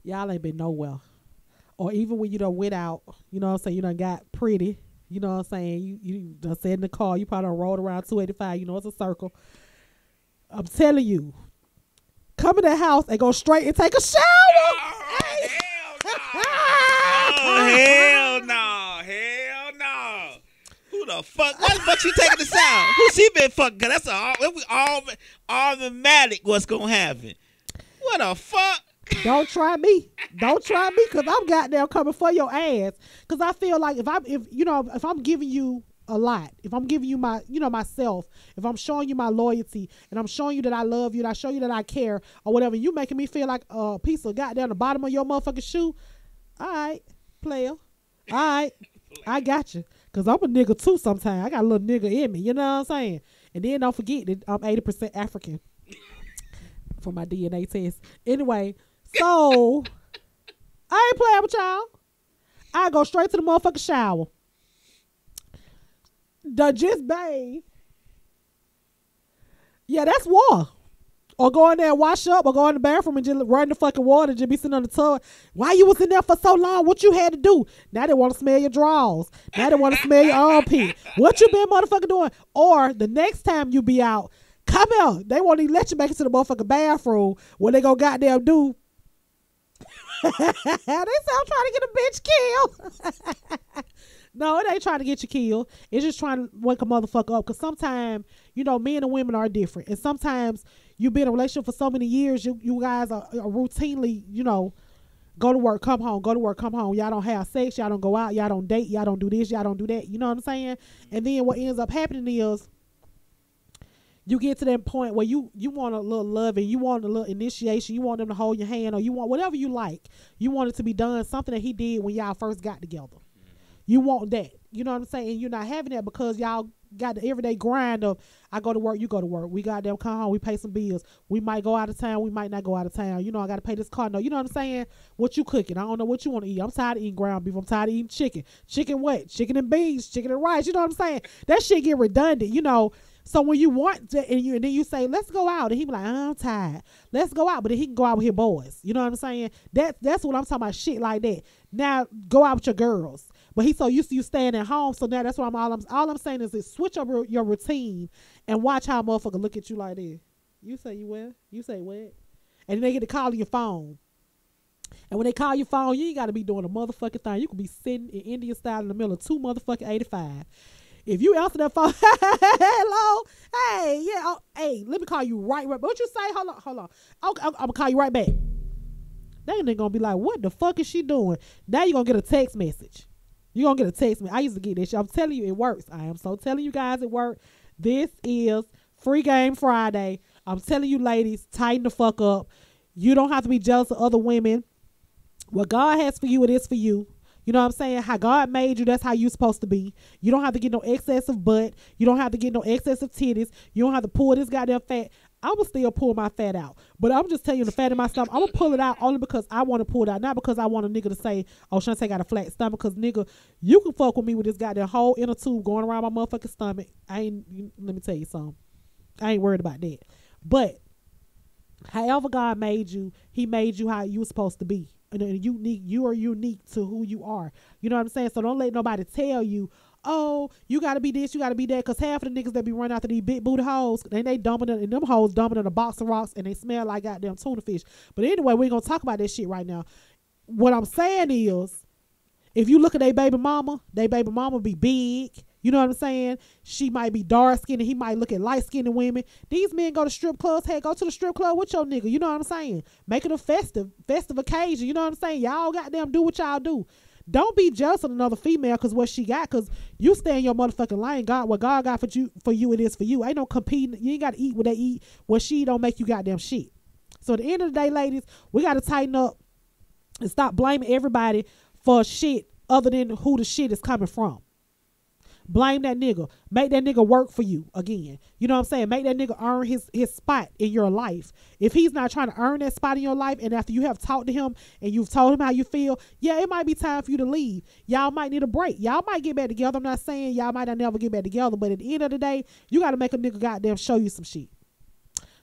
S1: Y'all ain't been nowhere. Or even when you done went out, you know what I'm saying, you done got pretty, you know what I'm saying, you done sat in the car, you probably done rolled around 285, you know, it's a circle. I'm telling you, come in that house and go straight and take a shower.
S2: Oh, hell no. Hell no. Who the fuck? Why the fuck she taking the shower? Who she been fucking? Cause that's all automatic what's gonna happen. What the fuck?
S1: Don't try me. Don't try me, cause I'm goddamn coming for your ass. Cause I feel like if I'm giving you a lot, if I'm giving you my, myself, if I'm showing you my loyalty, and I'm showing you that I love you, and I show you that I care, or whatever, you making me feel like a piece of goddamn the bottom of your motherfucking shoe. All right, player. All right, I got you. Cause I'm a nigga too. Sometimes I got a little nigga in me. You know what I'm saying? And then don't forget that I'm 80% African for my DNA test. Anyway. So, I ain't playing with y'all. I go straight to the motherfucking shower. Just bathe. Yeah, that's war. Or go in there and wash up, or go in the bathroom and just run the fucking water and just be sitting on the tub. Why you was in there for so long? What you had to do? Now they want to smell your drawers. Now they want to smell your armpit. What you been motherfucking doing? Or the next time you be out, come here. They won't even let you back into the motherfucking bathroom where they go goddamn do. They say I'm trying to get a bitch killed. No, it ain't trying to get you killed. It's just trying to wake a motherfucker up. Because sometimes, men and women are different. And sometimes you be in a relationship for so many years, you guys are routinely, go to work, come home, go to work, come home. Y'all don't have sex. Y'all don't go out. Y'all don't date. Y'all don't do this. Y'all don't do that. You know what I'm saying? And then what ends up happening is, you get to that point where you want a little love and you want a little initiation. You want them to hold your hand, or you want whatever you like. You want it to be done, something that he did when y'all first got together. You want that. You know what I'm saying? And you're not having that because y'all got the everyday grind of, I go to work, you go to work. We got them come home, we pay some bills. We might go out of town, we might not go out of town. I got to pay this car note. You know what I'm saying? What you cooking? I don't know what you want to eat. I'm tired of eating ground beef. I'm tired of eating chicken. Chicken what? Chicken and beans, chicken and rice. You know what I'm saying? That shit get redundant, So when you want to, and then you say, let's go out, and he be like, I'm tired. Let's go out, but then he can go out with his boys. You know what I'm saying? That's what I'm talking about, shit like that. Now go out with your girls. But he's so used to you staying at home, so now that's what all I'm saying is switch up your routine and watch how a motherfucker look at you like this. You say you will? You say what? And then they get to call your phone. And when they call your phone, you ain't got to be doing a motherfucking thing. You could be sitting in Indian style in the middle of 2 motherfucking 85. If you answer that phone, hello, hey, yeah, oh, hey, let me call you right back. What you say? Hold on. Okay, I'm gonna call you right back. They gonna be like, what the fuck is she doing? Now you're gonna get a text message. You're gonna get a text message. I used to get this shit. I'm telling you, it works. I am so telling you guys it works. This is Free Game Friday. I'm telling you, ladies, tighten the fuck up. You don't have to be jealous of other women. What God has for you, it is for you. You know what I'm saying? How God made you, that's how you're supposed to be. You don't have to get no excessive butt. You don't have to get no excessive titties. You don't have to pull this goddamn fat. I will still pull my fat out. But I'm just telling you, the fat in my stomach, I'm going to pull it out only because I want to pull it out. Not because I want a nigga to say, oh, Shantae got a flat stomach. Because, nigga, you can fuck with me with this goddamn whole inner tube going around my motherfucking stomach. Let me tell you something. I ain't worried about that. But however God made you, he made you how you were supposed to be. And unique, you are unique to who you are. You know what I'm saying? So don't let nobody tell you, oh, you gotta be this, you gotta be that, because half of the niggas that be running after these big booty hoes, they dominant, and them hoes dominant a box of rocks, and they smell like goddamn tuna fish. But anyway, we ain't gonna talk about that shit right now. What I'm saying is, if you look at their baby mama be big. You know what I'm saying? She might be dark skinned, and he might look at light skinned women. These men go to strip clubs. Hey, go to the strip club with your nigga. You know what I'm saying? Make it a festive occasion. You know what I'm saying? Y'all goddamn do what y'all do. Don't be jealous of another female because what she got, because you stay in your motherfucking lane. What God got for you, it is for you. Ain't no competing. You ain't got to eat what they eat. What she don't make you goddamn shit. So at the end of the day, ladies, we got to tighten up and stop blaming everybody for shit other than who the shit is coming from. Blame that nigga. Make that nigga work for you again. You know what I'm saying? Make that nigga earn his spot in your life. If he's not trying to earn that spot in your life, and after you have talked to him and you've told him how you feel, yeah, it might be time for you to leave. Y'all might need a break. Y'all might get back together. I'm not saying y'all might not never get back together, but at the end of the day, you got to make a nigga goddamn show you some shit.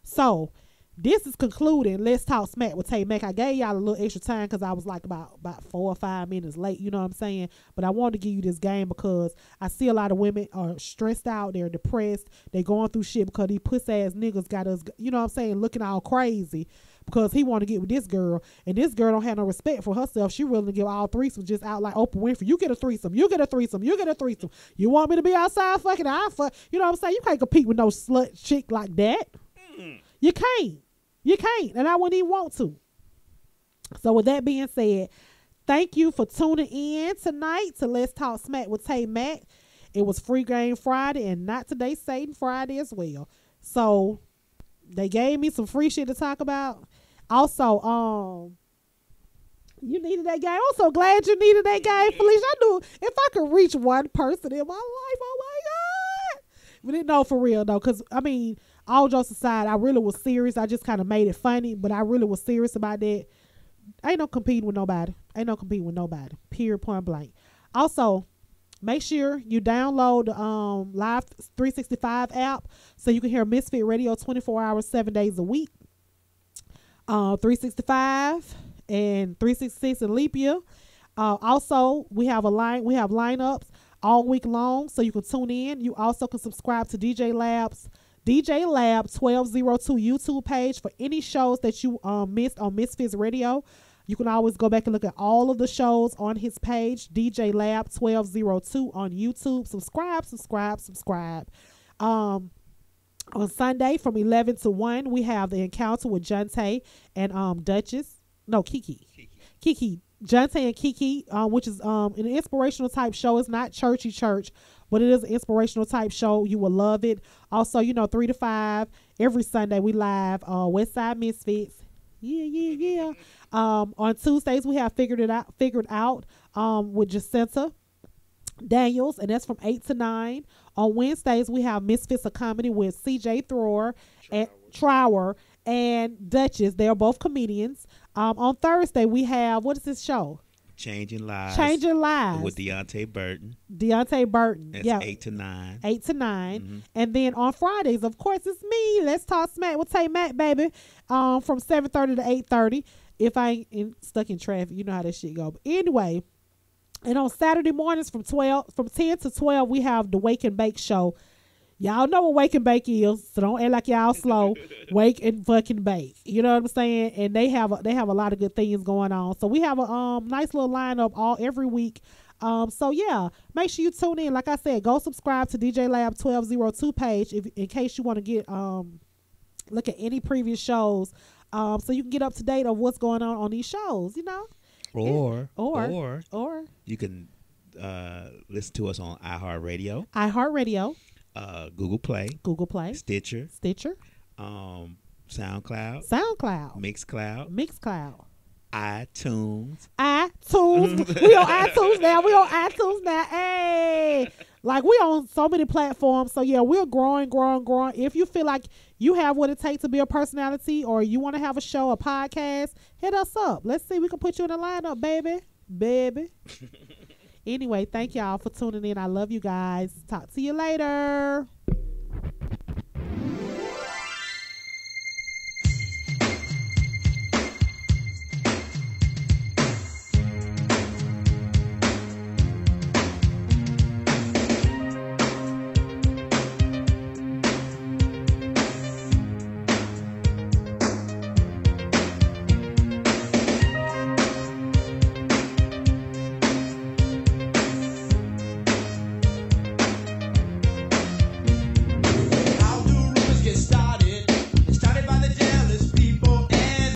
S1: So this is concluding Let's Talk Smack with TayMack. I gave y'all a little extra time because I was like about 4 or 5 minutes late, you know what I'm saying? But I wanted to give you this game because I see a lot of women are stressed out, they're depressed, they going through shit because these puss ass niggas got us, you know what I'm saying, looking all crazy because he want to get with this girl, and this girl don't have no respect for herself. She willing to give all threesomes just out like Oprah Winfrey. You get a threesome, you get a threesome, you get a threesome. You want me to be outside fucking, I fuck. You know what I'm saying? You can't compete with no slut chick like that. You can't. You can't, and I wouldn't even want to. So with that being said, thank you for tuning in tonight to Let's Talk Smack with TayMack. It was Free Game Friday and Not Today Satan Friday as well. So they gave me some free shit to talk about. Also, you needed that game. I'm so glad you needed that game, Felicia. I knew if I could reach one person in my life, oh my God. We didn't know for real though, because I mean, all jokes aside, I really was serious. I just kind of made it funny, but I really was serious about that. Ain't no competing with nobody. Period, point blank. Also, make sure you download the Live 365 app so you can hear Misfit Radio 24 hours, 7 days a week. 365 and 366 in leap year. Also, we have lineups all week long, so you can tune in. You also can subscribe to DJ Lab 1202 YouTube page for any shows that you missed on Misfits Radio. You can always go back and look at all of the shows on his page, DJ Lab 1202 on YouTube. Subscribe. On Sunday from 11 to 1, we have the encounter with Jante and Kiki. Jante and Kiki, which is an inspirational type show. It's not churchy church, but it is an inspirational type show. You will love it. Also, 3 to 5 every Sunday we live Westside Misfits. Yeah. On Tuesdays we have Figured Out with Jacinta Daniels, and that's from 8 to 9. On Wednesdays we have Misfits of Comedy with CJ Thrower and Trower and Duchess. They are both comedians. On Thursday we have, what is this show?
S2: Changing Lives with Deontay Burton.
S1: That's
S2: 8 to 9.
S1: Mm-hmm. And then on Fridays, of course, it's me. Let's Talk Smack with TayMack, baby. From 7:30 to 8:30. If I ain't stuck in traffic, you know how that shit go. But anyway, and on Saturday mornings from 10 to 12, we have the Wake and Bake show. Y'all know what wake and bake is, so don't act like y'all slow. Wake and fucking bake. You know what I'm saying? And they have a lot of good things going on. So we have a nice little lineup every week. So yeah, make sure you tune in. Like I said, go subscribe to DJ Lab 1202 page in case you want to get look at any previous shows. So you can get up to date on what's going on these shows. You know, or
S2: you can listen to us on iHeartRadio. Google Play, Stitcher, SoundCloud, Mixcloud, iTunes.
S1: We on iTunes now. Hey, like we on so many platforms. So yeah, we're growing. If you feel like you have what it takes to be a personality, or you want to have a show, a podcast, hit us up. Let's see, we can put you in the lineup, baby. Anyway, thank y'all for tuning in. I love you guys. Talk to you later.